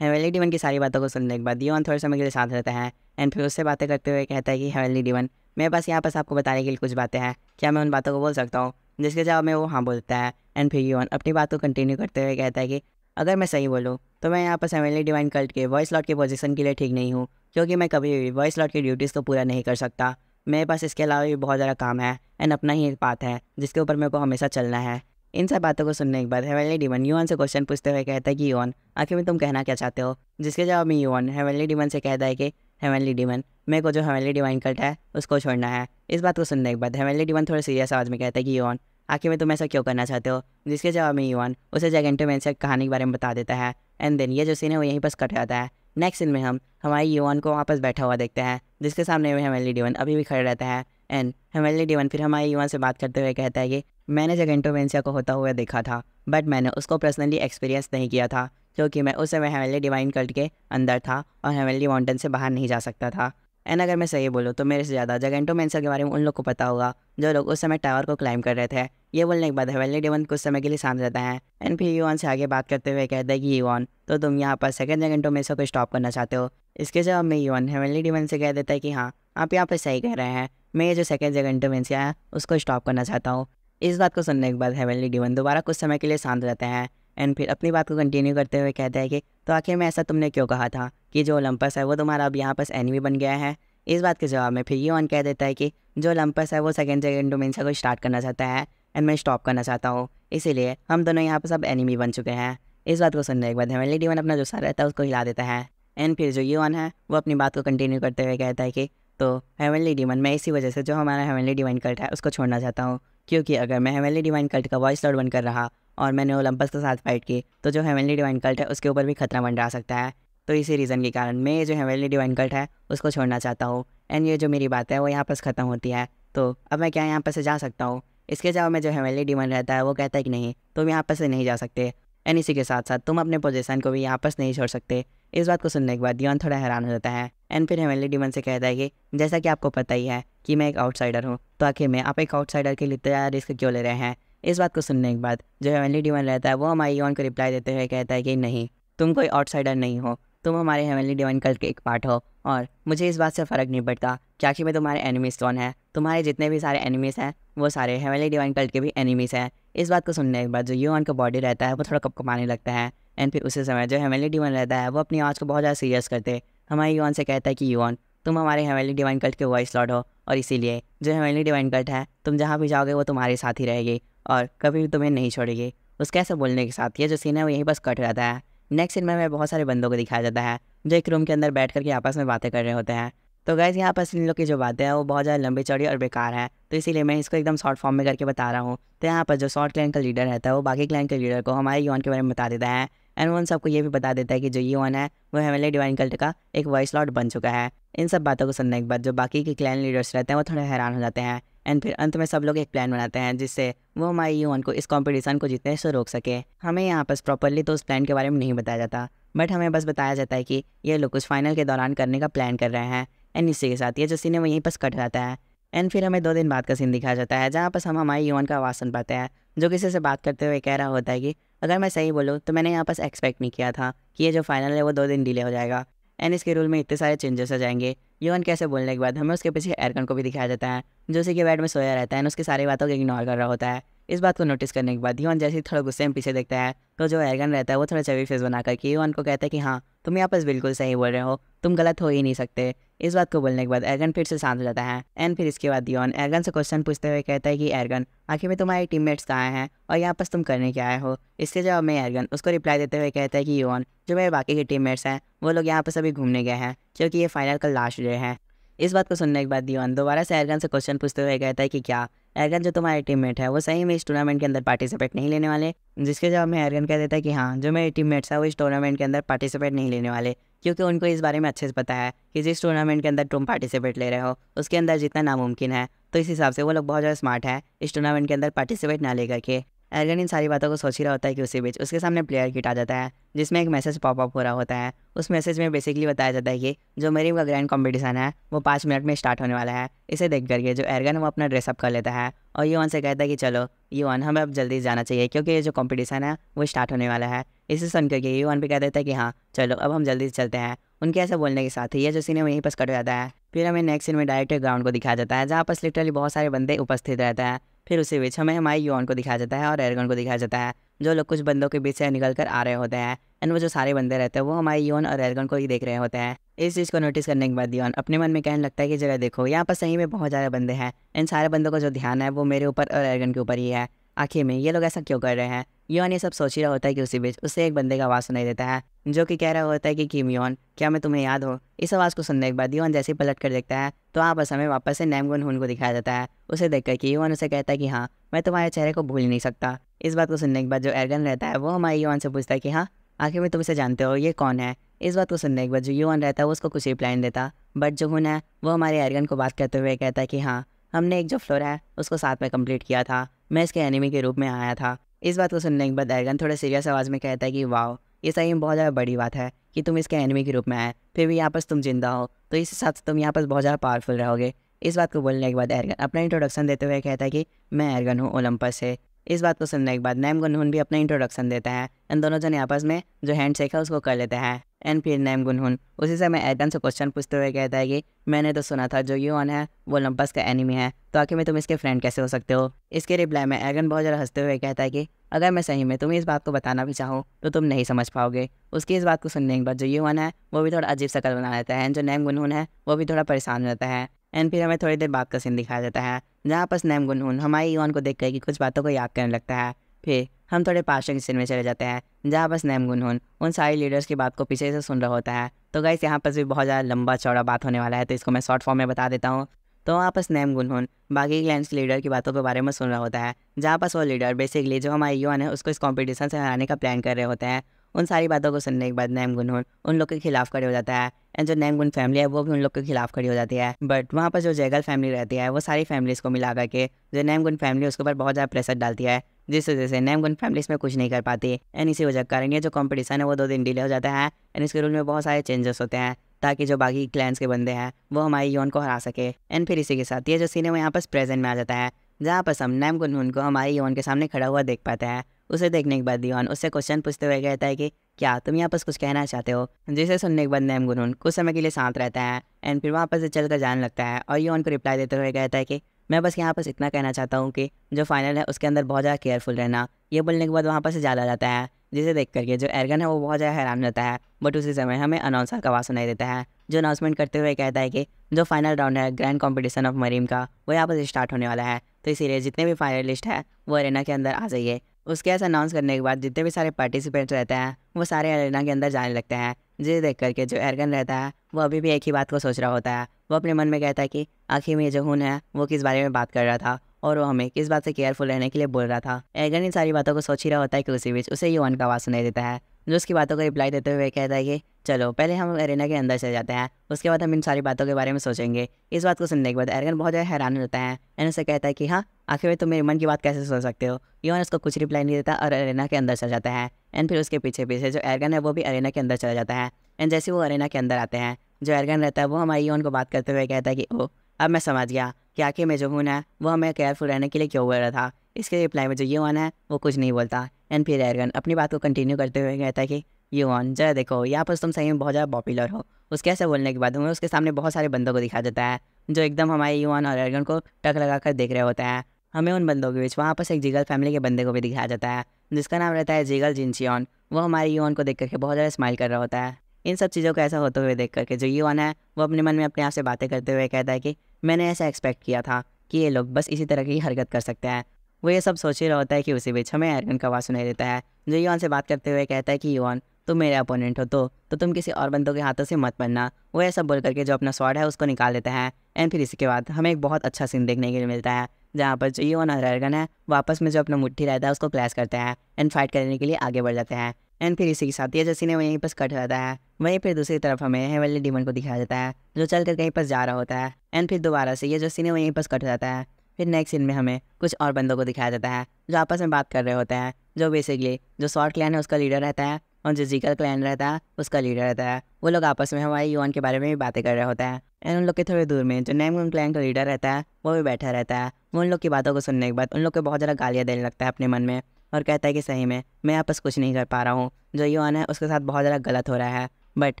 हेवनली डिवाइन की सारी बातों को सुनने के बाद योहान थोड़े समय के लिए साथ रहता है। एंड फिर उससे बातें करते हुए कहता है कि हेवनली डिवाइन मेरे पास यहाँ पास आपको बताने के लिए कुछ बातें हैं, क्या मैं उन बातों को बोल सकता हूँ। जिसके जवाब में वो हाँ बोलता है। एंड फिर योहान अपनी बात को कंटिन्यू करते हुए कहता है कि अगर मैं सही बोलूँ तो मैं यहाँ पर हेवनली डिवाइन कल्ट के वॉइस लॉर्ड की पोजीशन के लिए ठीक नहीं हूँ, क्योंकि मैं कभी भी वॉइस लॉर्ड की ड्यूटीज़ को पूरा नहीं कर सकता। मेरे पास इसके अलावा भी बहुत ज़्यादा काम है एंड अपना ही एक पाथ है जिसके ऊपर मेरे को हमेशा चलना है। इन सब बातों को सुनने के बाद हेवनली डिवाइन योहान से क्वेश्चन पूछते हुए कहता है कि योहान आखिर में तुम कहना क्या चाहते हो। जिसके जवाब में योहान हेवनली डिवाइन से कहता है कि हेवनली डिवाइन मेरे को जो हेवनली डिवाइन कल्ट है उसको छोड़ना है। इस बात को सुनने के बाद हेवनली डिवाइन थोड़े सीरियस आवाज़ में कहता है कि योहान आखिर में तुम ऐसा क्यों करना चाहते हो। जिसके जवाब में योहान उसे जैगेंटोमेंसिया कहानी के बारे में बता देता है। एंड देन ये जो सीन है वो यहीं पर कट जाता है। नेक्स्ट सीन में हम हमारे योहान को वापस बैठा हुआ देखते हैं, जिसके सामने में हेवनली डिवाइन अभी भी खड़े रहता है। एंड हेवनली डिवाइन फिर हमारे योहान से बात करते हुए कहता है कि मैंने जैगेंटोमेंसिया को होता हुआ देखा था, बट मैंने उसको पर्सनली एक्सपीरियंस नहीं किया था, क्योंकि मैं उस समय हेवनली डिवाइन कल्ट के अंदर था और हेवनली माउंटेन से बाहर नहीं जा सकता था। एंड अगर मैं सही बोलूँ तो मेरे से ज़्यादा जैगेंटोमेंसिया के बारे में उन लोग को पता होगा जो लोग उस समय टावर को क्लाइम कर रहे थे। ये बोलने के बाद हेवनली डिवाइन कुछ समय के लिए शांत रहता है। एंड फिर योहान से आगे बात करते हुए कहता है कि योहान तो तुम यहाँ पर सेकंड जैगेंटोमेंसिया को स्टॉप करना चाहते हो। इसके जवाब में योहान हेवनली डिवाइन से कह देता है कि हाँ आप यहाँ पर सही कह रहे हैं, मैं ये जो सेकंड जैगेंटोमेंसिया है उसको स्टॉप करना चाहता हूँ। इस बात को सुनने के बाद हेवनली डिवाइन दोबारा कुछ समय के लिए शांत रहते हैं। एंड फिर अपनी बात को कंटिन्यू करते हुए कहता है कि तो आखिर में ऐसा तुमने क्यों कहा था कि जो ओलंपस है वो तुम्हारा अब यहाँ पर एनिमी बन गया है। इस बात के जवाब में फिर योहान कह देता है कि जो ओलंपस है वो सेकंड जैगेंटोमेंसिया को स्टार्ट करना चाहता है एंड मैं स्टॉप करना चाहता हूँ, इसीलिए हम दोनों यहाँ पर सब एनिमी बन चुके हैं। इस बात को सुनने के बाद हेवनली डिवाइन अपना जो सर रहता है उसको हिला देता है। एंड फिर जो योहान है वो अपनी बात को कंटिन्यू करते हुए कहता है कि तो हेवनली डिवाइन मैं इसी वजह से जो हमारा हेवनली डिवाइन कल्ट है उसको छोड़ना चाहता हूँ, क्योंकि अगर मैं हेवनली डिवाइन कल्ट का वॉइस लॉर्ड बनकर रहा और मैंने ओलंपस के साथ फाइट की, तो जो हेवनली डिवाइन कल्ट है उसके ऊपर भी खतरा मंडरा सकता है। तो इसी रीज़न के कारण मैं ये जो हेवनली डिवाइन कल्ट है उसको छोड़ना चाहता हूँ। एंड ये जो मेरी बात है वो यहाँ पर ख़त्म होती है। तो अब मैं क्या यहाँ पर से जा सकता हूँ? इसके जवाब में जो हेवनली डिवाइन रहता है वो कहता है कि नहीं, तुम यहाँ पर से नहीं जा सकते। एंड इसी के साथ साथ तुम अपने पोजीशन को भी यहाँ पर नहीं छोड़ सकते। इस बात को सुनने के बाद योन थोड़ा हैरान हो जाता है। एंड फिर हेवनली डिमन से कहता है कि जैसा कि आपको पता ही है कि मैं एक आउटसाइडर हूँ, तो आखिर में आप एक आउटसाइडर के लिए इतना रिस्क क्यों ले रहे हैं? इस बात को सुनने के बाद जो हेवनली डिमन रहता है वो हमारे योन को रिप्लाई देते हुए कहता है कि नहीं, तुम कोई आउटसाइडर नहीं हो, तुम हमारे हेवनली डिवाइन कल्ट के एक पार्ट हो। और मुझे इस बात से फ़र्क नहीं पड़ता कि आखिर में तुम्हारे एनिमीज़ कौन है। तुम्हारे जितने भी सारे एनिमीज़ हैं वो सारे हेवनली डिवाइन कल्ट के भी एनिमीज़ हैं। इस बात को सुनने के बाद जो योन का बॉडी रहता है वो थोड़ा कपकपाने लगता है। एंड फिर उसी समय जो हेवनली डिवाइन रहता है वो अपनी आवाज़ को बहुत ज़्यादा सीरियस करते हमारे योन से कहता है कि योन, तुम हमारे हेवनली डिवाइन कल्ट के वॉइस लॉर्ड हो, और इसीलिए जो हेवनली डिवाइन कल्ट है तुम जहाँ भी जाओगे वो तुम्हारे साथ ही रहेगी और कभी भी तुम्हें नहीं छोड़ेगी। उसके ऐसे बोलने के साथ ये जो सीन है वो यहीं बस कट जाता है। नेक्स्ट सीन में बहुत सारे बंदों को दिखाया जाता है जो एक रूम के अंदर बैठ करके आपस में बातें कर रहे होते हैं। तो गाइस यहाँ पर इन लोग की जो बातें हैं वो बहुत ज़्यादा लंबी चौड़ी और बेकार है, तो इसीलिए मैं इसको एकदम शॉर्ट फॉर्म में करके बता रहा हूँ। तो यहाँ पर जो शॉर्ट क्लैन का लीडर रहता है वो बाकी क्लैन के लीडर को हमारे योन के बारे में बता देता है। एंड वो उन सबको ये भी बता देता है कि जो योन है वो हेवनली डिवाइन कल्ट का एक वॉइस लॉर्ड बन चुका है। इन सब बातों को सुनने के बाद जो बाकी के क्लैन लीडर्स रहते हैं वो थोड़े हैरान हो जाते हैं। एंड फिर अंत में सब लोग एक प्लान बनाते हैं जिससे वो हमारे योन को इस कंपटीशन को जीतने से रोक सके। हमें यहाँ पर प्रॉपरली तो उस प्लान के बारे में नहीं बताया जाता, बट हमें बस बताया जाता है कि ये लोग कुछ फाइनल के दौरान करने का प्लान कर रहे हैं। एंड इसी के साथ ये जो सीन है वो यहीं पर कट जाता है। एंड फिर हमें 2 दिन बाद का सीन दिखाया जाता है जहाँ पर हम हमारे योन का आवाज़ सुन पाते हैं जो किसी से बात करते हुए कह रहा होता है कि अगर मैं सही बोलूँ तो मैंने यहाँ पर एक्सपेक्ट नहीं किया था कि ये जो फाइनल है वो 2 दिन डिले हो जाएगा। एंड इसके रूल में इतने सारे चेंजेस हो जाएंगे। योन कैसे बोलने के बाद हमें उसके पीछे एरगन को भी दिखाया जाता है जो उसी के बेड में सोया रहता है और उसकी सारी बातों को इग्नोर कर रहा होता है। इस बात को नोटिस करने के बाद योन जैसे ही थोड़ा गुस्से में पीछे देखता है तो जो एरगन रहता है वो थोड़ा चवी फेस बना करके योन को कहता है कि हाँ, तुम यहाँ पर बिल्कुल सही बोल रहे हो, तुम गलत हो ही नहीं सकते। इस बात को बोलने के बाद एरगन फिर से शांत हो जाता है। एंड फिर इसके बाद योन एरगन से क्वेश्चन पूछते हुए कहता है कि एरगन, आखिर में तुम्हारे टीममेट्स कहाँ हैं और यहाँ पर तुम करने क्या आए हो? इसके जवाब में एरगन उसको रिप्लाई देते हुए कहता है कि योन, जो मेरे बाकी के टीममेट्स हैं वो लोग यहाँ पर सभी घूमने गए हैं क्योंकि ये फाइनल का लास्ट डे है। इस बात को सुनने के बाद दियोन दोबारा से एरगन से क्वेश्चन पूछते हुए कहता है कि क्या एरगन जो तुम्हारे टीममेट है वो सही में इस टूर्नामेंट के अंदर पार्टिसिपेट नहीं लेने वाले? जिसके जवाब में एरगन कह देता है कि हाँ, जो मेरे टीममेट्स है वो इस टूर्नामेंट के अंदर पार्टिसिपेट नहीं लेने वाले क्योंकि उनको इस बारे में अच्छे से पता है कि जिस टूर्नामेंट के अंदर तुम पार्टिसिपेट ले रहे हो उसके अंदर जितना नामुमकिन है, तो इस हिसाब से वो लोग बहुत ज़्यादा स्मार्ट है इस टूर्नामेंट के अंदर पार्टिसिपेट ना लेकर के। एरगन इन सारी बातों को सोच ही रहा होता है कि उसी बीच उसके सामने प्लेयर किट आ जाता है जिसमें एक मैसेज पॉपअप हो रहा होता है। उस मैसेज में बेसिकली बताया जाता है कि जो मेरी का ग्रैंड कॉम्पिटिशन है वो 5 मिनट में स्टार्ट होने वाला है। इसे देख करके जो एरगन वो अपना ड्रेसअप कर लेता है और योन से कहता है कि चलो योन, हमें अब जल्दी जाना चाहिए क्योंकि ये जो कॉम्पिटिशन है वो स्टार्ट होने वाला है। इसे सुन करके योन भी कह देता है कि हाँ चलो अब हम जल्दी से चलते हैं। उनके ऐसे बोलने के साथ ही ये जो सीन है वहीं पर कट जाता है। फिर हमें नेक्स्ट सीन में डायरेक्ट ग्राउंड को दिखाया जाता है जहाँ पर लिटरली बहुत सारे बंदे उपस्थित रहते हैं। फिर उसी बीच हमें हमारे योन को दिखाया जाता है और एरगन को दिखाया जाता है जो लोग कुछ बंदों के बीच से निकल कर आ रहे होते हैं। एंड वो जो सारे बंदे रहते हैं वो हमारे योन और एरगन को ही देख रहे होते हैं। इस चीज़ को नोटिस करने के बाद योन अपने मन में कहने लगता है कि जरा देखो, यहाँ पर सही में बहुत ज़्यादा बंदे हैं। इन सारे बंदों का जो ध्यान है वो मेरे ऊपर और एरगन के ऊपर ही है। आखिर में ये लोग ऐसा क्यों कर रहे हैं? योन ये सब सोच ही रहा होता है कि उसी बीच उससे एक बंदे का आवाज़ सुनाई देता है जो कि कह रहा होता है कि किम योन, क्या मैं तुम्हें याद हो? इस आवाज़ को सुनने के बाद योन जैसे ही पलट कर देखता है तो वहाँ बस हमें वापस से नैमगुन हुन को दिखाया जाता है। उसे देख कर कि योन उसे कहता है कि हाँ, मैं तुम्हारे चेहरे को भूल नहीं सकता। इस बात को सुनने के बाद जो एरगन रहता है वो हमारे योन से पूछता है कि हाँ, आखिर में तुम इसे जानते हो, ये कौन है? इस बात को सुनने के बाद जो योन रहता है वो उसको कुछ रिप्लाई नहीं देता, बट जो हुन है वो हमारे एरगन को बात करते हुए कहता है कि हाँ, हमने एक जो फ्लोर है उसको साथ में कंप्लीट किया था, मैं इसके एनिमी के रूप में आया था। इस बात को सुनने के बाद एरगन थोड़ा सीरियस आवाज़ में कहता है कि वाह, ये सही में बहुत ज़्यादा बड़ी बात है कि तुम इसके एनिमी के रूप में आए, फिर भी यहाँ पर तुम जिंदा हो, तो इस हिसाब से तुम यहाँ पर बहुत ज़्यादा पावरफुल रहोगे। इस बात को बोलने के बाद एरगन अपना इंट्रोडक्शन देते हुए कहता है कि मैं एरगन हूँ ओलंपस से। इस बात को सुनने के बाद नैमगुनहुन भी अपना इंट्रोडक्शन देता है। इन दोनों जन आपस में जो हैंड शेक है उसको कर लेते हैं। एंड फिर नैमगुनहुन उसी समय एरगन से क्वेश्चन पूछते हुए कहता है कि मैंने तो सुना था जो योन है वो ओलंपस का एनिमी है, तो आखिर में तुम इसके फ्रेंड कैसे हो सकते हो? इसके रिप्लाई में एरगन बहुत ज़्यादा हंसते हुए कहता है कि अगर मैं सही में तुम्हें इस बात को बताना भी चाहूँ तो तुम नहीं समझ पाओगे। उसकी इस बात को सुनने के बाद जो योन है वो भी थोड़ा अजीब शक्ल बना लेता है एंड जो नैमगुनहुन है वो भी थोड़ा परेशान रहता है। एंड फिर हमें थोड़ी देर बाद का सीन दिखाया जाता है जहाँ पर नैमगुनहुन हमारी योन को देख कर कि कुछ बातों को याद करने लगता है। फिर हम थोड़े पास के सीन में चले जाते हैं जहाँ बस नैमगुनहुन उन सारे लीडर्स की बात को पीछे से सुन रहा होता है। तो गाइस यहाँ पर भी बहुत ज़्यादा लंबा चौड़ा बात होने वाला है, तो इसको मैं शॉर्ट फॉर्म में बता देता हूँ। तो वहाँ पास नेम गुनहुन बाकी क्लैंस के लीडर की बातों के बारे में सुन रहा होता है, जहाँ पास वो लीडर बेसिकली जो हमारे युवान है उसको इस कॉम्पिटिशन से हराने का प्लान कर रहे होते हैं। उन सारी बातों को सुनने के बाद नेम गुनहुन उन लोग के खिलाफ खड़े हो जाता है एंड जो नेम गुन फैमिली है वो भी उन लोग के खिलाफ खड़ी हो जाती है। बट वहाँ पर जो जैगल फैमिली रहती है वो सारी फैमिलीज़ को मिला करके जो नेम गुन फैमिली उसके ऊपर बहुत ज़्यादा प्रेशर डालती है, जिस वजह से नेम गुन फैमिली इसमें कुछ नहीं कर पाती एंड इसी वजह के कारण ये जो कंपटीशन है वो 2 दिन डिले हो जाता है एंड इसके रूल में बहुत सारे चेंजेस होते हैं ताकि जो बाकी क्लैंस के बंदे हैं वो हमारे योन को हरा सके। एंड फिर इसी के साथ ये जो सीन है वो यहाँ पर प्रेजेंट में आ जाता है, जहाँ पर हम नेम गुनहुन को हमारे योन के सामने खड़ा हुआ देख पाते हैं। उसे देखने के बाद योन उससे क्वेश्चन पूछते हुए कहता है कि क्या तुम यहाँ पर कुछ कहना चाहते हो, जिसे सुनने के बाद नेम गुनहुन कुछ समय के लिए शांत रहता है एंड फिर वहाँ पर से चल कर जाने लगता है और योन को रिप्लाई देते हुए कहता है कि मैं बस यहाँ पर इतना कहना चाहता हूँ कि जो फाइनल है उसके अंदर बहुत ज़्यादा केयरफुल रहना। ये बोलने के बाद वहाँ पर से ज़्यादा जाता है, जिसे देख करके जो एर्गन है वो बहुत ज़्यादा हैरान रहता है। बट उसी समय हमें अनाउंसर का आवाज़ सुनाई देता है जो अनाउंसमेंट करते हुए कहता है कि जो फाइनल राउंड है ग्रैंड कॉम्पिटिशन ऑफ मरीम का वो यहाँ पर स्टार्ट होने वाला है, तो इसीलिए जितने भी फाइनलिस्ट है वो अरेना के अंदर आ जाइए। उसके ऐसा अनाउंस करने के बाद जितने भी सारे पार्टिसिपेंट्स रहते हैं वो सारे अरेना के अंदर जाने लगते हैं, जिसे देख करके जो एर्गन रहता है वो अभी भी एक ही बात को सोच रहा होता है। वो अपने मन में कहता है कि आखिर में जो हुन है वो किस बारे में बात कर रहा था और वो हमें किस बात से केयरफुल रहने के लिए बोल रहा था। एर्गन इन सारी बातों को सोच ही रहा होता है कि उसी बीच उसे युवान का आवाज़ सुनाई देता है जो उसकी बातों को रिप्लाई देते हुए कहता है कि चलो पहले हम एरेना के अंदर चले जाते हैं, उसके बाद हम इन सारी बातों के बारे में सोचेंगे। इस बात को सुनने के बाद एर्गन बहुत ज़्यादा हैरान होता है एंड उसे कहता है कि हाँ आखिर में तुम मेरे मन की बात कैसे सोच सकते हो। युवान उसको कुछ रिप्लाई नहीं देता और एरेना के अंदर चला जाता है एंड फिर उसके पीछे पीछे जो एर्गन है वो भी अरेना के अंदर चला जाता है एंड जैसे वो अरेना के अंदर आते हैं जो एर्गन रहता है वो हमारे युवान को बात करते हुए कहता है कि ओह अब मैं समझ गया कि आखिर में जो हुन है वो हमें केयरफुल रहने के लिए क्यों बोल रहा था। इसके रिप्लाई में जो युवान है वो कुछ नहीं बोलता एंड फिर एर्गन अपनी बात को कंटिन्यू करते हुए कहता है कि युवान जरा देखो यहाँ पर तुम सही में बहुत ज़्यादा पॉपुलर हो। उसके ऐसे बोलने के बाद हमें उसके सामने बहुत सारे बंदों को दिखा देता है जो एकदम हमारे युवान और एर्गन को टक लगा कर देख रहे होते हैं। हमें उन बंदों के बीच वहाँ पर एक जिगल फैमिली के बंदे को भी दिखाया जाता है जिसका नाम रहता है जिगल जिनचियन। वो हमारे युवान को देख करके बहुत ज़्यादा स्माइल कर रहा होता है। इन सब चीज़ों को ऐसा होते हुए देख करके जो युवान है वो अपने मन में अपने आप से बातें करते हुए कहता है कि मैंने ऐसा एक्सपेक्ट किया था कि ये लोग बस इसी तरह की हरकत कर सकते हैं। वो ये सब सोच ही रहा होता है कि उसी बीच हमें एर्गन का आवाज़ सुनाई देता है जो युवान से बात करते हुए कहता है कि युवान तुम मेरे अपोनेंट हो तो तुम किसी और बंदों के हाथों से मत बनना। वो ऐसा बोल करके जो अपना स्वॉर्ड है उसको निकाल देता है एंड फिर इसके बाद हमें एक बहुत अच्छा सीन देखने के लिए मिलता है जहाँ पर जो युवान और एर्गन है वापस में जो अपना मुट्ठी रहता है उसको क्लैश करते हैं एंड फाइट करने के लिए आगे बढ़ जाते हैं। एंड फिर इसी के साथ ये जो सीन है वहीं पर कट रहता है। वहीं फिर दूसरी तरफ हमें हेवनली डीमन को दिखाया जाता है जो चल कर कहीं पर जा रहा होता है एंड फिर दोबारा से ये जो सीन है वहीं पर कट जाता है। फिर नेक्स्ट सीन में हमें कुछ और बंदों को दिखाया जाता है जो आपस में बात कर रहे होते हैं, जो बेसिकली जो शॉर्ट क्लैन है उसका लीडर रहता है और जो जिगल क्लैन रहता है उसका लीडर रहता है। वो लोग आपस में हमारे युवान के बारे में भी बातें कर रहे होते हैं एंड उन लोग के थोड़ी दूर में जो नेमगुन क्लैन का लीडर रहता है वो भी बैठा रहता है। वो उन लोग की बातों को सुनने के बाद उन लोग को बहुत ज़्यादा गालियाँ देने लगता है अपने मन में और कहता है कि सही में मैं आपस कुछ नहीं कर पा रहा हूँ, जो युवान है उसके साथ बहुत ज़्यादा गलत हो रहा है, बट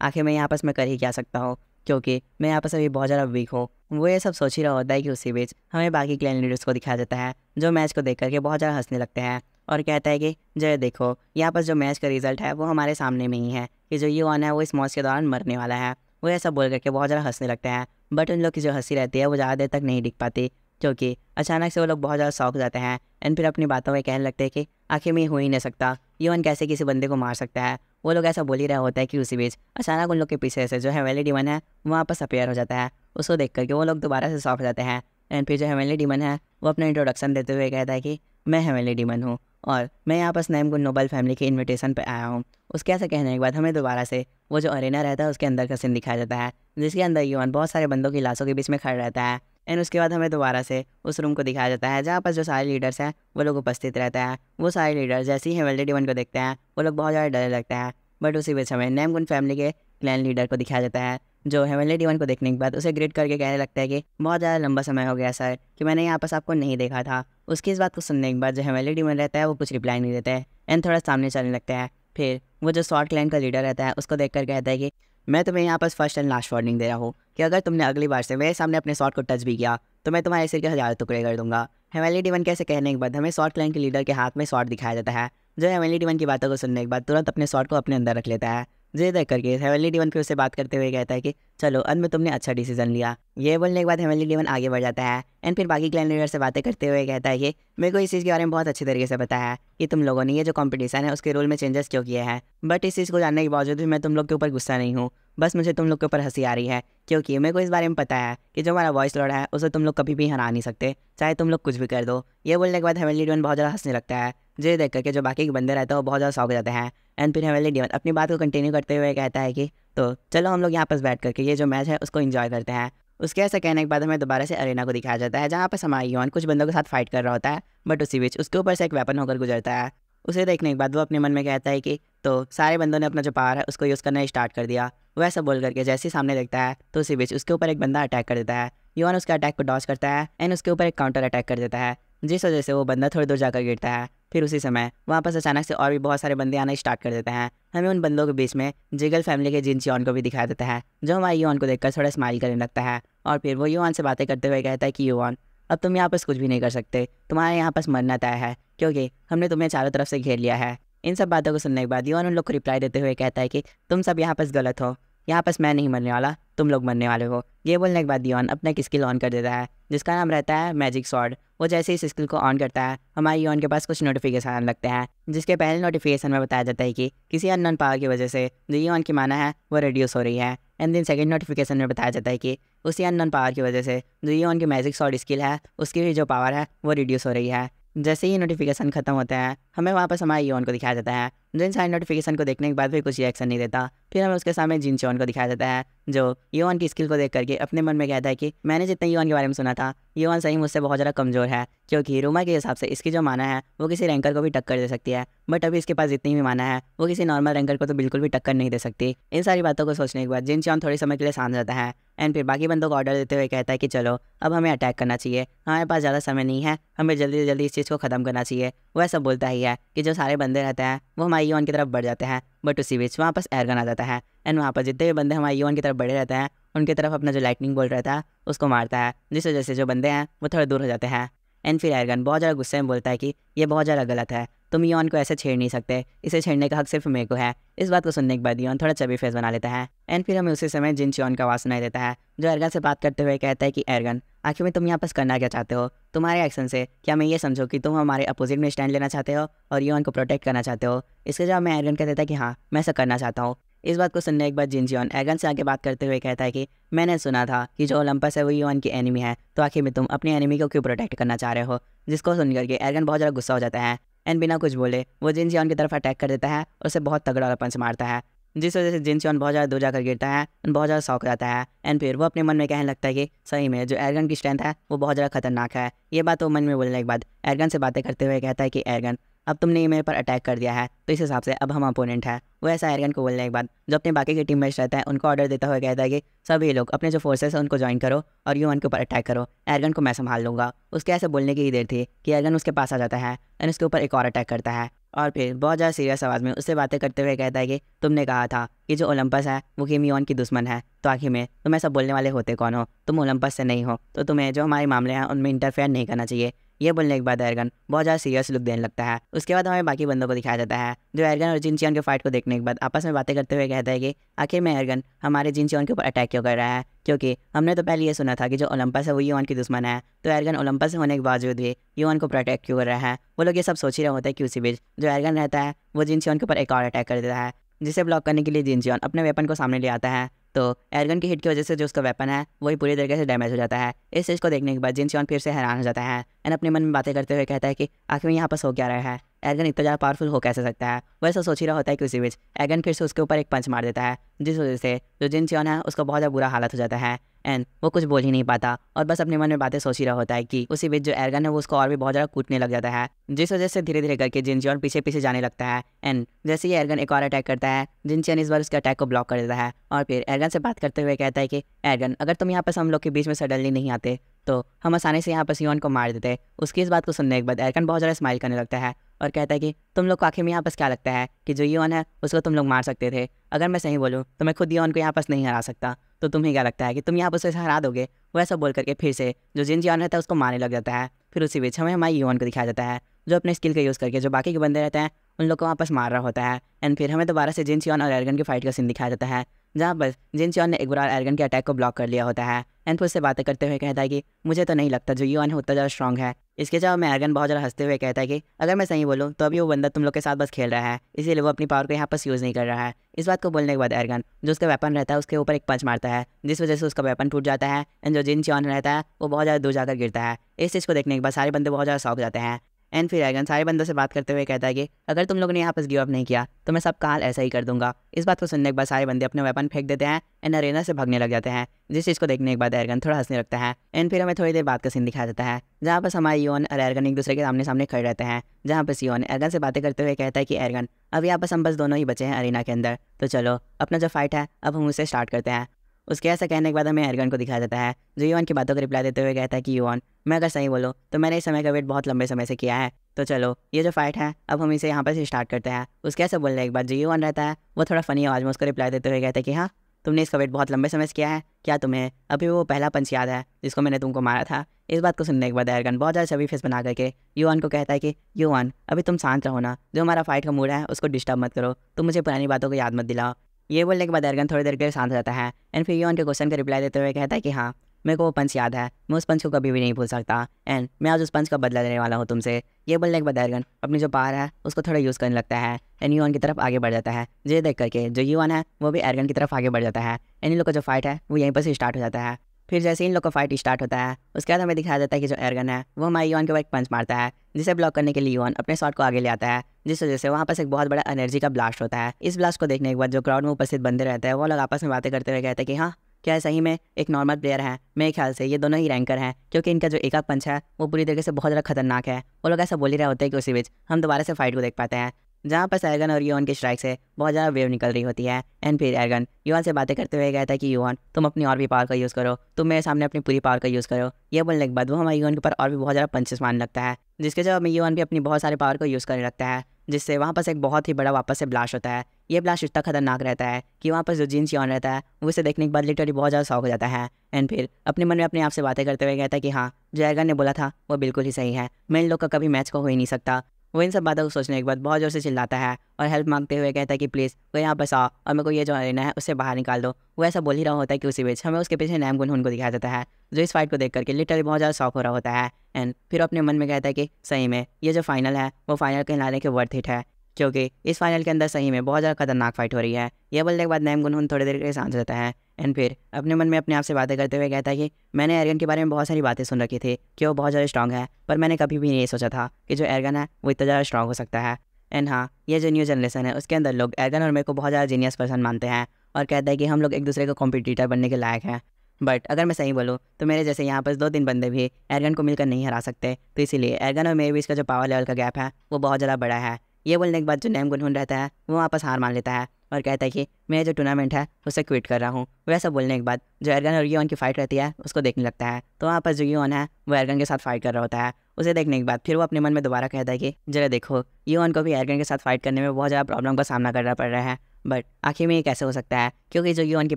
आखिर मैं यहाँ आपस में कर ही क्या सकता हूँ क्योंकि मैं यहाँ पर अभी बहुत ज़्यादा वीक हूँ। वो ये सब सोच ही रहा होता है कि उसी बीच हमें बाकी क्लैन लीडर्स को दिखाया जाता है जो मैच को देख करके बहुत ज़्यादा हंसने लगते हैं और कहता है कि जय देखो यहाँ पर जो मैच का रिजल्ट है वो हमारे सामने में ही है कि जो युवान है वो इस मैच के दौरान मरने वाला है। वो ऐसा बोल करके बहुत ज़्यादा हंसने लगते हैं बट उन लोग की जो हंसी रहती है वो ज़्यादा देर तक नहीं दिख पाती क्योंकि अचानक से वो लोग बहुत ज़्यादा शौक जाते हैं एंड फिर अपनी बातों में कहने लगते हैं कि आखिर में ये हो ही नहीं सकता, युवान कैसे किसी बंदे को मार सकता है। वो लोग ऐसा बोल ही रहा होता है कि उसी बीच अचानक उन लोग के पीछे से जो हेवनली डीमन है वो वापस अपेयर हो जाता है। उसको देख करके वो लोग दोबारा से शौक जाते हैं एंड फिर जो हेवनली डीमन है वो अपना इंट्रोडक्शन देते हुए कहता है कि मैं हेवनली डीमन हूँ और मैं यहाँ पर नेमगुन नोबल फैमिली के इन्विटेशन पर आया हूँ। उसके ऐसा कहने के बाद हमें दोबारा से वो जो अरेना रहता है उसके अंदर का सीन दिखाया जाता है जिसके अंदर युवान बहुत सारे बंदों की लाशों के बीच में खड़ा रहता है एंड उसके बाद हमें दोबारा से उस रूम को दिखाया जाता है जहाँ पर जो सारे लीडर्स हैं वो लोग उपस्थित रहते हैं। वो सारे लीडर जैसे ही हेवनली डीमन को देखते हैं वो लोग बहुत ज़्यादा डर लगते हैं बट उसी बीच हमें नेमगुन फैमिली के क्लैन लीडर को दिखाया जाता है जो हेवनली डीमन को देखने के बाद उसे ग्रेट करके कहने लगता है कि बहुत ज़्यादा लंबा समय हो गया सर कि मैंने यहाँ पर आपको नहीं देखा था। उसकी इस बात को सुनने के बाद जो हेवनली डीमन रहता है वो कुछ रिप्लाई नहीं देता है एंड थोड़ा सामने चलने लगता है। फिर वो जो शॉर्ट क्लैन का लीडर रहता है उसको देखकर कहता है कि मैं तुम्हें यहाँ पर फर्स्ट एंड लास्ट वार्निंग दे रहा हूँ कि अगर तुमने अगली बार से मेरे सामने अपने शॉर्ट को टच भी किया तो मैं तुम्हारे सिर के 1000 टुकड़े कर दूंगा। हेवनली डीमन के ऐसे कहने के बाद हमें शॉर्ट क्लैन के लीडर के हाथ में शॉर्ट दिखाया जाता है जो हेवनली डीमन की बातों को सुनने के बाद तुरंत अपने शॉर्ट को अपने अंदर रख लेता है। जे देख करके हेवनली डीमन फिर उससे बात करते हुए कहता है कि चलो अब में तुमने अच्छा डिसीजन लिया। ये बोलने के बाद हेवनली डीमन आगे बढ़ जाता है एंड फिर बाकी क्लैन लीडर से बातें करते हुए कहता है कि मेरे को इस चीज़ के बारे में बहुत अच्छी तरीके से पता है कि तुम लोगों ने ये जो कंपटीशन है उसके रूल में चेंजेस क्यों किए हैं, बट इस चीज़ को जानने के बावजूद भी मैं तुम लोग के ऊपर गुस्सा नहीं हूँ। बस मुझे तुम लोग के ऊपर हंसी आ रही है, क्योंकि मेरे को इस बारे में पता है कि जो हमारा वॉइस लॉर्ड है उसे तुम लोग कभी भी हरा नहीं सकते, चाहे तुम लोग कुछ भी कर दो। ये बोलने के बाद हेवनली डिवन बहुत ज़्यादा हंसने लगता है, जो देख करके जो बाकी के बंदे रहते हैं वो बहुत ज़्यादा शौक जाते हैं। एंड फिर हेवनली डिवन अपनी बात को कंटिन्यू करते हुए कहता है कि तो चलो हम लोग यहाँ पर बैठ करके ये जो मैच है उसको इन्जॉय करते हैं। उसके ऐसा कहने के बाद हमें दोबारा से अरेना को दिखाया जाता है, जहाँ पर हमारा युवान कुछ बंदों के साथ फाइट कर रहा होता है, बट उसी बीच उसके ऊपर से एक वेपन होकर गुजरता है। उसे देखने के बाद वो अपने मन में कहता है कि तो सारे बंदों ने अपना जो पावर है उसको यूज़ करना स्टार्ट कर दिया। वो ऐसा बोल करके जैसे ही सामने देखता है तो उसी बीच उसके ऊपर एक बंदा अटैक कर देता है। युवान उसके अटैक को डॉज करता है एंड उसके ऊपर एक काउंटर अटैक कर देता है, जिस वजह से वो बंदा थोड़ी दूर जाकर गिरता है। फिर उसी समय वहाँ पर अचानक से और भी बहुत सारे बंदे आना स्टार्ट कर देते हैं। हमें उन बंदों के बीच में जिगल फैमिली के जिन चियोन को भी दिखा देता है, जो हमारे युवान को देखकर थोड़ा स्माइल करने लगता है। और फिर वो युवान से बातें करते हुए कहता है कि युवान, अब तुम यहाँ पास कुछ भी नहीं कर सकते, तुम्हारे यहाँ पास मरना तय है, क्योंकि हमने तुम्हें चारों तरफ से घेर लिया है। इन सब बातों को सुनने के बाद युवान उन लोग को रिप्लाई देते हुए कहता है कि तुम सब यहाँ पास गलत हो, यहाँ पास मैं नहीं मरने वाला, तुम लोग मरने वाले हो। ये बोलने के बाद युवान अपना एक स्किल ऑन कर देता है, जिसका नाम रहता है मैजिक स्वॉर्ड। वो जैसे ही इस स्किल को ऑन करता है हमारे युवान के पास कुछ नोटिफिकेशन आने लगते हैं, जिसके पहले नोटिफिकेशन में बताया जाता है कि किसी अननोन पावर की वजह से जो युवान की माना है वो रिड्यूस हो रही है। एंड देन सेकंड नोटिफिकेशन में बताया जाता है कि उसी अननोन पावर की वजह से जो युवान की मैजिक स्वॉर्ड स्किल है उसकी भी जो पावर है वो रिड्यूस हो रही है। जैसे ही नोटिफिकेशन खत्म होता है हमें वापस हमारे योन को दिखाया जाता है, जो इन सारे नोटिफिकेशन को देखने के बाद भी कुछ रिएक्शन नहीं देता। फिर हमें उसके सामने जिन चोन को दिखाया जाता है, जो योन की स्किल को देख करके अपने मन में कहता है कि मैंने जितने योन के बारे में सुना था योन सही मुझसे बहुत ज़्यादा कमज़ोर है, क्योंकि रूमा के हिसाब से इसकी जो माना है वो किसी रैंकर को भी टक्कर दे सकती है, बट अभी इसके पास जितनी भी माना है वो किसी नॉर्मल रैंकर को तो बिल्कुल भी टक्कर नहीं दे सकती। इन सारी बातों को सोचने के बाद जिन चोन थोड़ी समय के लिए शांत रहता है एंड फिर बाकी बंदों को ऑर्डर देते हुए कहता है कि चलो अब हमें अटैक करना चाहिए, हमारे पास ज़्यादा समय नहीं है, हमें जल्दी से जल्दी इस चीज़ को ख़त्म करना चाहिए। वो ऐसा बोलता ही है कि जो सारे बंदे रहते हैं वो हमारे योन की तरफ बढ़ जाते हैं, बट उसी बीच वहाँ पर एयरगन आ जाता है एंड वहाँ पर जितने भी बंदे हमारे योन की तरफ बढ़े रहते हैं उनकी तरफ अपना जो लाइटनिंग बोल्ट रहता है उसको मारता है, जिस वजह से जो बंदे हैं वो थोड़ा दूर हो जाते हैं। एंड फिर एयरगन बहुत ज़्यादा गुस्से में बोलता है कि ये बहुत ज़्यादा गलत है, तुम योन को ऐसे छेड़ नहीं सकते, इसे छेड़ने का हक सिर्फ मेरे को है। इस बात को सुनने के बाद योन थोड़ा चबी फेस बना लेता है एंड फिर हमें उसी समय जिन चियोन का आवाज़ सुनाई देता है, जो एयरगन से बात करते हुए कहता है कि एयरगन आखिर में तुम यहाँ पास करना क्या चाहते हो, तुम्हारे एक्शन से क्या मैं ये समझो कि तुम हमारे अपोजिट में स्टैंड लेना चाहते हो और योन को प्रोटेक्ट करना चाहते हो। इसके जवाब में एयरगन कह देता है कि हाँ मैं ऐसा करना चाहता हूँ। इस बात को सुनने के बाद जिन चियोन एयरगन से आगे बात करते हुए कहता है कि मैंने सुना था कि जो ओलंपस है वो योन की एनिमी है, तो आखिर में तुम अपनी एनिमी को क्यों प्रोटेक्ट करना चाह रहे हो। जिसको सुन करके एयरगन बहुत ज़्यादा गुस्सा हो जाता है एंड बिना कुछ बोले वो जिन चियोन की तरफ अटैक कर देता है और उसे बहुत तगड़ा वाला पंच मारता है, जिस वजह से जिन चियोन बहुत ज़्यादा दूर जाकर गिरता है और बहुत ज़्यादा शौक जाता है। एंड फिर वो अपने मन में कहने लगता है कि सही में जो एयरगन की स्ट्रेंथ है वो बहुत ज़्यादा खतरनाक है। ये बात वो मन में बोलने के बाद एयरगन से बातें करते हुए कहता है कि एयरगन अब तुमने ये मेरे पर अटैक कर दिया है तो इस हिसाब से अब हम अपोनेंट है। वो ऐसा एयरगन को बोलने के बाद जो अपने बाकी के टीममेट्स रहते हैं उनको ऑर्डर देता हुआ कहता है कि सभी लोग अपने जो फोर्सेस है उनको ज्वाइन करो और यूएन के ऊपर अटैक करो, एयरगन को मैं संभाल लूँगा। उसके ऐसे बोलने की ही देर थी कि एयरगन उसके पास आ जाता है एंड उसके ऊपर एक और अटैक करता है और फिर बहुत ज़्यादा सीरियस आवाज़ में उससे बातें करते हुए कहता है कि तुमने कहा था कि जो ओलंपस है वो किम योन की दुश्मन है, तो आखिर में तुम ऐसा बोलने वाले होते कौन हो, तुम ओलंपस से नहीं हो, तो तुम्हें जो हमारे मामले हैं उनमें इंटरफेयर नहीं करना चाहिए। ये बोलने के बाद एयरगन बहुत ज़्यादा सीरियस लुक देने लगता है। उसके बाद हमें बाकी बंदों को दिखाया जाता है, जो एयरगन और जिन चियोन के फाइट को देखने के बाद आपस में बातें करते हुए कहता है कि आखिर में एयरगन हमारे जिन चियोन के ऊपर अटैक क्यों कर रहा है, क्योंकि हमने तो पहले ये सुना था कि जो ओलंपस है वो योन की दुश्मन है, तो एयरगन ओलंपस होने के बावजूद भी योन को प्रोटेक्ट क्यों कर रहा है। वो लोग ये सब सोच ही रहे होते हैं कि उसी बीच जो एयरगन रहता है वो जिन चियोन के ऊपर एक और अटैक कर देता है, जिसे ब्लॉक करने के लिए जिन चियोन अपने वेपन को सामने ले आता है। तो एयरगन की हिट की वजह से जो उसका वेपन है वही पूरी तरीके से डैमेज हो जाता है। इस चीज़ को देखने के बाद जिन चियोन फिर से हैरान हो जाता है एंड अपने मन में बातें करते हुए कहता है कि आखिर में यहाँ पास हो क्या रहा है, एयरगन इतना ज़्यादा पावरफुल हो कैसे सकता है। वो ऐसा सोच ही रहा होता है कि उसी बीच एयरगन फिर से उसके ऊपर एक पंच मार देता है, जिस वजह से जो जिन चियोन है उसका बहुत ज़्यादा बुरा हालत हो जाता है एंड वो कुछ बोल ही नहीं पाता और बस अपने मन में बातें सोच ही रहा होता है कि उसी बीच जो एयरगन है वो उसको और भी बहुत ज़्यादा कूटने लग जाता है, जिस वजह से धीरे धीरे करके जिन चियोन पीछे पीछे जाने लगता है। एंड जैसे ही एयरगन एक और अटैक करता है जिन चियोन इस बार उसके अटैक को ब्लॉक कर देता है और फिर एयरगन से बात करते हुए कहता है कि एयरगन अगर तुम यहाँ पर हम लोग के बीच में सडनली नहीं आते तो हम आसानी से यहाँ पर योन को मार देते। उसकी इस बात को सुनने के बाद एयरगन बहुत ज़्यादा स्माइल करने लगता है और कहता है कि तुम लोग को आखिर में यहाँ पास क्या लगता है कि जो योन है उसको तुम लोग मार सकते थे। अगर मैं सही बोलूँ तो मैं खुद योन को यहाँ पास नहीं हरा सकता, तो तुम्हें क्या लगता है कि तुम यहाँ पर उसे हरा दोगे। वो ऐसा बोल करके फिर से जो जिन योन रहता है उसको मारने लग जाता है। फिर उसी बीच हमें हमारी योन को दिखाया जाता है, जो अपने स्किल का यूज़ करके जो बाकी के बंदे रहते हैं उन लोग को वापस मार रहा होता है। एंड फिर हमें दोबारा से जिन चियोन और एयरगन की फाइट का सीन दिखाया जाता है, जहाँ पर जिन चॉन ने एक बार एर्गन के अटैक को ब्लॉक कर लिया होता है। एंड फिर उससे बातें करते हुए कहता है कि मुझे तो नहीं लगता जो यूआन है उतना ज़्यादा स्ट्रॉन्ग है। इसके जवाब में एर्गन बहुत ज़्यादा हंसते हुए कहता है कि अगर मैं सही बोलूँ तो अभी वो बंदा तुम लोग के साथ बस खेल रहा है, इसीलिए वो अपनी पावर को यहाँ पर यूज़ नहीं कर रहा है। इस बात को बोलने के बाद एर्गन जो उसका वेपन रहता है उसके ऊपर एक पंच मारता है, जिस वजह से उसका वेपन टूट जाता है। एंड जो जिन चॉन रहता है वो बहुत ज़्यादा दूर जाकर गिरता है। इस चीज़ को देखने के बाद सारे बंदे बहुत ज़्यादा शौक जाते हैं। एंड फिर एर्गन सारे बंदों से बात करते हुए कहता है कि अगर तुम लोगों ने यहाँ पर गिव अप नहीं किया तो मैं सब काल ऐसा ही कर दूंगा। इस बात को सुनने के बाद सारे बंदे अपने वेपन फेंक देते हैं एंड अरेना से भागने लग जाते हैं, जिस चीज़ को देखने के बाद एर्गन थोड़ा हंसने लगता है। एंड फिर हमें थोड़ी देर बाद का सीन दिखाया जाता है जहाँ पर हमारे योन और एर्गन एक दूसरे के सामने सामने खड़े रहते हैं, जहाँ पर योन एर्गन से बातें करते हुए कहता है कि एर्गन अब यहाँ पर हम बस दोनों ही बचे हैं अरेना के अंदर, तो चलो अपना जो फाइट है अब हम उसे स्टार्ट करते हैं। उसके ऐसा कहने के बाद हमें एर्गन को दिखाया जाता है जो यूआन की बातों को रिप्लाई देते हुए कहता है कि यूआन मैं अगर सही बोलूँ तो मैंने इस समय का वेट बहुत लंबे समय से किया है, तो चलो ये जो फाइट है अब हम इसे यहाँ पर से स्टार्ट करते हैं। उसके ऐसे बोलने के बाद जो यूआन रहता है वो थोड़ा फनी आवाज़ में उसको रिप्लाई देते हुए कहता है कि हाँ तुमने इसका वेट बहुत लंबे समय से किया है, क्या तुम्हें अभी वो पहला पंच याद है जिसको मैंने तुमको मारा था। इस बात को सुनने के बाद एर्गन बहुत ज़्यादा छवि फेस बना करके यूआन को कहता है कि यूआन अभी तुम शांत रहो ना, जो हमारा फाइट का मूड है उसको डिस्टर्ब मत करो, तुम मुझे पुरानी बातों को याद मत दिलाओ। ये बोलने के बाद एर्गन थोड़ी देर के लिए शांत रहता है एंड फिर यूआन के क्वेश्चन का रिप्लाई देते हुए कहता है कि हाँ मेरे को वो पंच याद है, मैं उस पंच को कभी भी नहीं भूल सकता एंड मैं आज उस पंच का बदला लेने वाला हूँ तुमसे। ये बोलने के बाद एर्गन अपनी जो पावर है उसको थोड़ा यूज़ करने लगता है एंड यूआन की तरफ आगे बढ़ जाता है। ये देख करके जो यूआन है वो भी एर्गन की तरफ आगे बढ़ जाता है एंड इन लोग का जो फाइट है वो यहीं पर से स्टार्ट हो जाता है। फिर जैसे इन लोग का फाइट स्टार्ट होता है उसके बाद हमें दिखाया जाता है कि जो एर्गन है वो हमारे यूआन के ऊपर एक पंच मारता है, जिसे ब्लॉक करने के लिए यूआन अपने शॉट को आगे ले आता है, जिस वजह से वहाँ पर एक बहुत बड़ा एनर्जी का ब्लास्ट होता है। इस ब्लास्ट को देखने के बाद जो क्राउड में उपस्थित बंदे रहते हैं वो लोग आपस में बातें करते हुए कहते हैं कि हाँ क्या सही में एक नॉर्मल प्लेयर है। मेरे ख्याल से ये दोनों ही रैंकर हैं क्योंकि इनका जो एक पंच है वो पूरी तरीके से बहुत ज़्यादा खतरनाक है। वो लोग ऐसा बोल ही रहे होते हैं कि उसी बीच हम दोबारा से फाइट को देख पाते हैं जहाँ पर एर्गन और यूआन की स्ट्राइक से बहुत ज़्यादा वेव निकल रही होती है। एंड फिर एर्गन यूआन से बातें करते हुए कहता है कि यूआन तुम अपनी और भी पावर का यूज़ करो, तुम मेरे सामने अपनी पूरी पावर का यूज़ करो। ये बोलने के बाद वो हमारे यूआन के ऊपर और भी बहुत ज़्यादा पंचेस मारने लगता है, जिसके जवाब में यूआन भी अपनी बहुत सारी पावर को यूज़ करने लगता है, जिससे वहाँ पर एक बहुत ही बड़ा वापस से ब्लास्ट होता है। ये ब्लास्ट इतना खतरनाक रहता है कि वहाँ पर जो जिन यूआन रहता है वो इसे देखने के बाद लिटरली बहुत ज़्यादा शौक हो जाता है। एंड फिर अपने मन में अपने आप से बातें करते हुए कहता है कि हाँ जो एर्गन ने बोला था वो बिल्कुल ही सही है, मैं इन लोग का कभी मैच को हो ही नहीं सकता। वो इन सब बातों को सोचने के बाद बहुत ज़ोर से चिल्लाता है और हेल्प मांगते हुए कहता है कि प्लीज़ वो यहाँ बस आओ और मेरे को ये जो अरेना है उससे बाहर निकाल दो। वो ऐसा बोल ही रहा होता है कि उसी बीच हमें उसके पीछे नैम गुनहुन को दिखाया जाता है जो इस फाइट को देख करके लिटरली बहुत ज़्यादा शौक हो रहा होता है। एंड फिर अपने मन में कहता है कि सही में ये जो फाइनल है वो फाइनल कहलाने के वर्थ इट है, क्योंकि इस फाइनल के अंदर सही में बहुत ज़्यादा खतरनाक फाइट हो रही है। ये बोलने के बाद नैम गुनहुन थोड़ी देर के लिए शांत रहता है एंड फिर अपने मन में अपने आप से बातें करते हुए कहता है कि मैंने एर्गन के बारे में बहुत सारी बातें सुन रखी थी कि वो बहुत ज़्यादा स्ट्रॉन्ग है, पर मैंने कभी भी नहीं सोचा था कि जो एर्गन है वो इतना ज़्यादा स्ट्रॉन्ग हो सकता है। एंड हाँ ये जो न्यू जनरेशन है उसके अंदर लोग एर्गन और मेरे को बहुत ज़्यादा जीनियस पर्सन मानते हैं और कहता है कि हम लोग एक दूसरे को कॉम्पिटिटर बनने के लायक हैं। बट अगर मैं सही बोलूँ तो मेरे जैसे यहाँ पर 2-3 बंदे भी एर्गन को मिलकर नहीं हरा सकते, तो इसीलिए एर्गन और मेरे बीच का जो पावर लेवल का गैप है वो बहुत ज़्यादा बड़ा है। ये बोलने के बाद जो नैम गुनहुन रहता है वो वापस हार मान लेता है और कहता है कि मैं जो टूर्नामेंट है उसे क्विट कर रहा हूँ। वैसा बोलने के बाद जो एर्गन और यूआन की फाइट रहती है उसको देखने लगता है, तो वहाँ पर जो यूआन है वो एर्गन के साथ फाइट कर रहा होता है। उसे देखने के बाद फिर वो अपने मन में दोबारा कहता है कि जरा देखो यूआन को भी एर्गन के साथ फाइट करने में बहुत ज़्यादा प्रॉब्लम का सामना करना पड़ रहा है, बट आखिर में ये कैसे हो सकता है क्योंकि जो यूआन की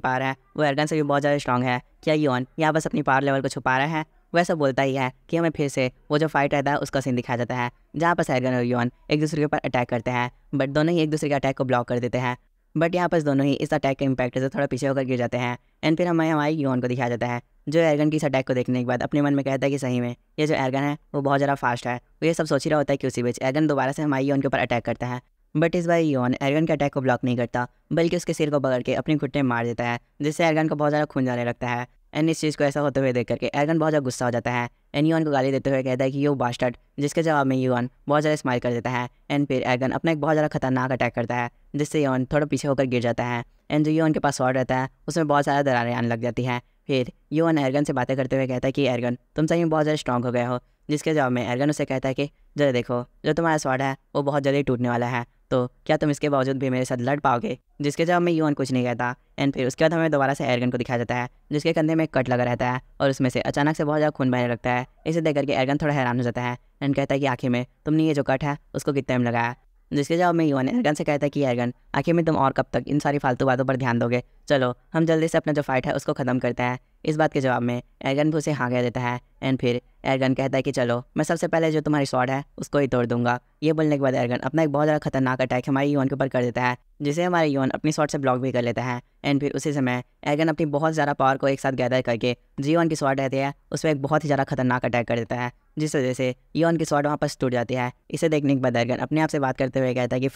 पावर है वो एर्गन से भी बहुत ज़्यादा स्ट्रॉन्ग है। क्या यूआन यहाँ बस अपनी पावर लेवल को छुपा रहा है? वैसा बोलता ही है कि हमें फिर से वो जो फाइट रहता है उसका सीन दिखाया जाता है जहाँ पर एर्गन और यूआन एक दूसरे के ऊपर अटैक करते हैं, बट दोनों ही एक दूसरे के अटैक को ब्लॉक कर देते हैं। बट यहाँ पर दोनों ही इस अटैक के इम्पैक्ट से थोड़ा पीछे होकर गिर जाते हैं। एंड फिर हमें हमारे यूआन को दिखाया जाता है जो एर्गन की इस अटैक को देखने के बाद अपने मन में कहता है कि सही में ये जो एर्गन है वो बहुत ज़्यादा फास्ट है। वो ये सब सोच ही रहा होता है कि उसी बीच एर्गन दोबारा से हमारे यूआन के ऊपर अटैक करता है, बट इस बार यूआन एर्गन के अटैक को ब्लॉक नहीं करता बल्कि उसके सिर को पकड़ के अपनी घुटने मार देता है, जिससे एर्गन को बहुत ज़्यादा खून जाने लगता है। एंड इस चीज़ को ऐसा होते हुए देख करके एर्गन बहुत ज़्यादा गुस्सा हो जाता है एंड यूआन को गाली देते हुए कहता है कि यू बास्टर्ड, जिसके जवाब में यूआन बहुत ज़्यादा स्माइल कर देता है। एंड फिर एर्गन अपना एक बहुत ज़्यादा खतरनाक अटैक करता है जिससे यूआन थोड़ा पीछे होकर गिर जाता है। एंड जो यूआन के पास स्वॉर्ड रहता है उसमें बहुत ज़्यादा दरारें आने लग जाती हैं। फिर यूआन एर्गन से बातें करते हुए कहता है कि एर्गन तुम सही में बहुत ज़्यादा स्ट्रॉन्ग हो गए हो, जिसके जवाब में एर्गन उसे कहता है कि जरा देखो जो तुम्हारा स्वॉर्ड है वो बहुत जल्दी टूटने वाला है, तो क्या तुम इसके बावजूद भी मेरे साथ लड़ पाओगे? जिसके जवाब में यूआन कुछ नहीं कहता। एंड फिर उसके बाद हमें दोबारा से एर्गन को दिखाया जाता है जिसके कंधे में एक कट लगा रहता है और उसमें से अचानक से बहुत ज़्यादा खून बहने लगता है। इसे देख करके एर्गन थोड़ा हैरान हो जाता है एंड कहता है कि आखिर में तुमने ये जो कट है उसको कितना टाइम लगाया? जिसके जवाब में यूआन एर्गन से कहता है कि एर्गन आखिर में तुम और कब तक इन सारी फालतू बातों पर ध्यान दोगे, चलो हम जल्दी से अपना जो फाइट है उसको ख़त्म करते हैं। इस बात के जवाब में एर्गन भी उसे हाँ कह देता है। एंड फिर एर्गन कहता है कि चलो मैं सबसे पहले जो तुम्हारी स्वॉर्ड है उसको ही तोड़ दूंगा। ये बोलने के बाद एर्गन अपना एक बहुत ज़्यादा खतरनाक अटैक हमारे योन के ऊपर कर देता है, जिसे हमारे योन अपनी स्वॉर्ड से ब्लॉक भी कर लेता है। एंड फिर उसी समय एर्गन अपनी बहुत ज़्यादा पावर को एक साथ गैदर करके जियोन की स्वॉर्ड रहती है उस पर एक बहुत ही ज़्यादा खतरनाक अटैक कर देता है, जिस वजह से योन की स्वॉर्ड वहाँ पर टूट जाती है। इसे देखने के बाद एर्गन अपने आप से बात करते हुए कहता है कि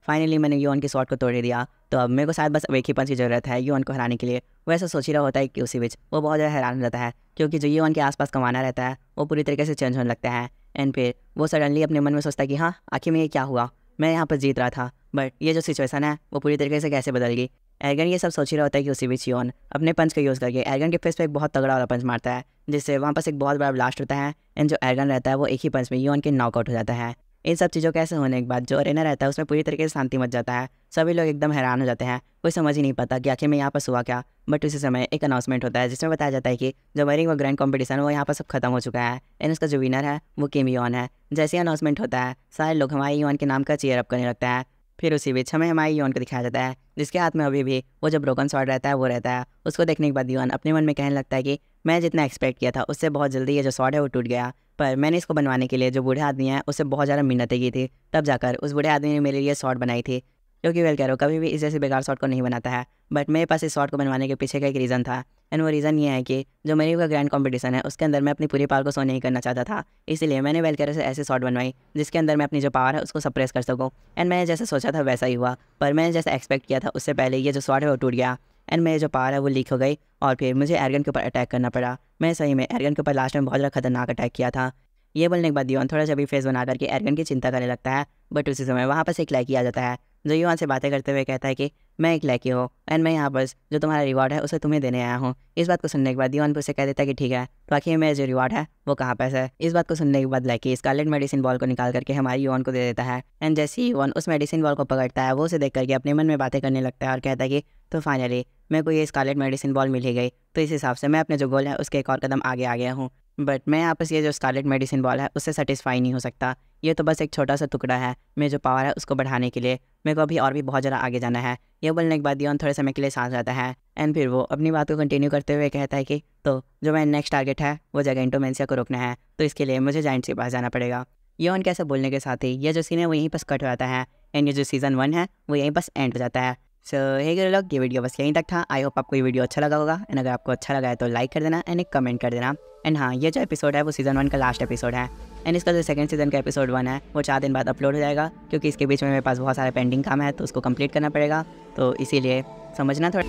फाइनली मैंने योन की स्वॉर्ड को तोड़ ही दिया, तो अब मेरे को शायद बस अब एक ही पंच की ज़रूरत है योन को हराने के लिए। वो ऐसा सोच ही रहा होता है कि उसी बीच वो बहुत ज़्यादा हैरान हो जाता है, क्योंकि जो योन के आसपास कमाना रहता है वो पूरी तरीके से चेंज होने लगता है। एंड फिर वो सडनली अपने मन में सोचता है कि हाँ आखिर में ये क्या हुआ, मैं यहाँ पर जीत रहा था बट ये जो सिचुएशन है वो पूरी तरीके से कैसे बदल गई। एर्गन ये सब सोच ही रहा होता है कि उसी बीच योन अपने पंच का यूज़ करके एर्गन के फेस पे एक बहुत तगड़ा वाला पंच मारता है, जिससे वहाँ पास एक बहुत बड़ा ब्लास्ट होता है। एंड जो एर्गन रहता है वो एक ही पंच में योन के नॉकआउट हो जाता है। इन सब चीज़ों के ऐसे होने के बाद जो अरेना रहता है उसमें पूरी तरीके से शांति मच जाता है। सभी लोग एकदम हैरान हो जाते हैं, कोई समझ ही नहीं पाता कि आखिर में यहाँ पर हुआ क्या। बट उसी समय एक अनाउंसमेंट होता है जिसमें बताया जाता है कि जो मरिंग व ग्रैंड कॉम्पिटिशन वो यहाँ पर सब खत्म हो चुका है एंड उसका जो विनर है वो किम योन है। जैसे ही अनाउंसमेंट होता है सारे लोग हमारे योन के नाम का चीयर अप करने लगता है। फिर उसी बीच हमें हमारे योन को दिखाया जाता है जिसके हाथ में अभी भी वो जो ब्रोकन स्वॉर्ड रहता है वो रहता है। उसको देखने के बाद योन अपने मन में कहने लगता है कि मैं जितना एक्सपेक्ट किया था उससे बहुत जल्दी ये जो स्वॉर्ड है वो टूट गया, पर मैंने इसको बनवाने के लिए जो बूढ़े आदमी है उससे बहुत ज़्यादा मिन्नतें की थी, तब जाकर उस बूढ़े आदमी ने मेरे लिए स्वॉर्ड बनाई थी। क्योंकि वेल कह रहा हूँ कभी भी इस जैसे बेकार शॉट को नहीं बनाता है, बट मेरे पास इस शॉट को बनवाने के पीछे का एक रीज़न था। एंड वो रीज़न ये है कि जो मेरी का ग्रैंड कंपटीशन है उसके अंदर मैं अपनी पूरी पावर को शो नहीं करना चाहता था, इसलिए मैंने वेलकेरो से ऐसे शॉट बनवाई जिसके अंदर मैं अपनी जो पावर है उसको सप्रेस कर सकूँ। एंड मैंने जैसे सोचा था वैसा ही हुआ, पर मैंने जैसे एक्सपेक्ट किया था उससे पहले ये जो शॉट है वो टूट गया एंड मेरी जो पावर है वो लीक हो गई और फिर मुझे एर्गन के ऊपर अटैक करना पड़ा। मैं सही में एर्गन के ऊपर लास्ट में बहुत ज़्यादा खतरनाक अटैक किया था। ये बोलने के बाद योन थोड़ा सा भी फेस बना करके एर्गन की चिंता करने लगता है, बट उसी समय वहाँ पर एक लड़की आ जाता है जो योन से बातें करते हुए कहता है कि मैं एक लड़की हूँ एंड मैं यहाँ पर जो तुम्हारा रिवॉर्ड है उसे तुम्हें देने आया हूँ। इस बात को सुनने के बाद योन उसे कह देता है कि ठीक है, तो आखिर मेरा जो रिवॉर्ड है वो कहाँ पे है। इस बात को सुनने के बाद लड़की स्कारलेट मेडिसिन बॉल को निकाल करके हमारी योन को दे देता है एंड जैसे ही योन उस मेडिसिन बॉल को पकड़ता है वो उसे देख करके अपने मन में बातें करने लगता है और कहता है कि तो फाइनली मेरे को ये स्कारलेट मेडिसिन बॉल मिल ही गई, तो इस हिसाब से मैं अपने जो गोल है उसके एक और कदम आगे आ गया हूँ। बट मैं यहाँ पर ये जो स्कारलेट मेडिसिन बॉल है उससे सेटिस्फाई नहीं हो सकता, ये तो बस एक छोटा सा टुकड़ा है मेरी जो पावर है उसको बढ़ाने के लिए, मेरे को अभी और भी बहुत ज़्यादा आगे जाना है। ये बोलने के बाद योन थोड़े समय के लिए सांस जाता है एंड फिर वो अपनी बात को कंटिन्यू करते हुए कहता है कि तो जो मेरा नेक्स्ट टारगेट है वो जगह इंटोमेंसिया को रोकना है, तो इसके लिए मुझे जाइंट्स के पास जाना पड़ेगा। योन कैसे बोलने के साथ ही ये जो सीन है वो यहीं पर कट हो जाता है एंड ये जो सीज़न 1 है वो यहीं पर एंड हो जाता है। सो हे लोग, ये वीडियो बस यहीं तक था। आई होप आपको ये वीडियो अच्छा लगा होगा एंड अगर आपको अच्छा लगा है तो लाइक कर देना एंड एक कमेंट कर देना। एंड हाँ, ये जो एपिसोड है वो सीज़न 1 का लास्ट एपिसोड है एंड इसका जो सेकंड सीज़न का एपिसोड 1 है वो 4 दिन बाद अपलोड हो जाएगा, क्योंकि इसके बीच में मेरे पास बहुत सारे पेंडिंग काम है तो उसको कंप्लीट करना पड़ेगा, तो इसीलिए समझना थोड़ा।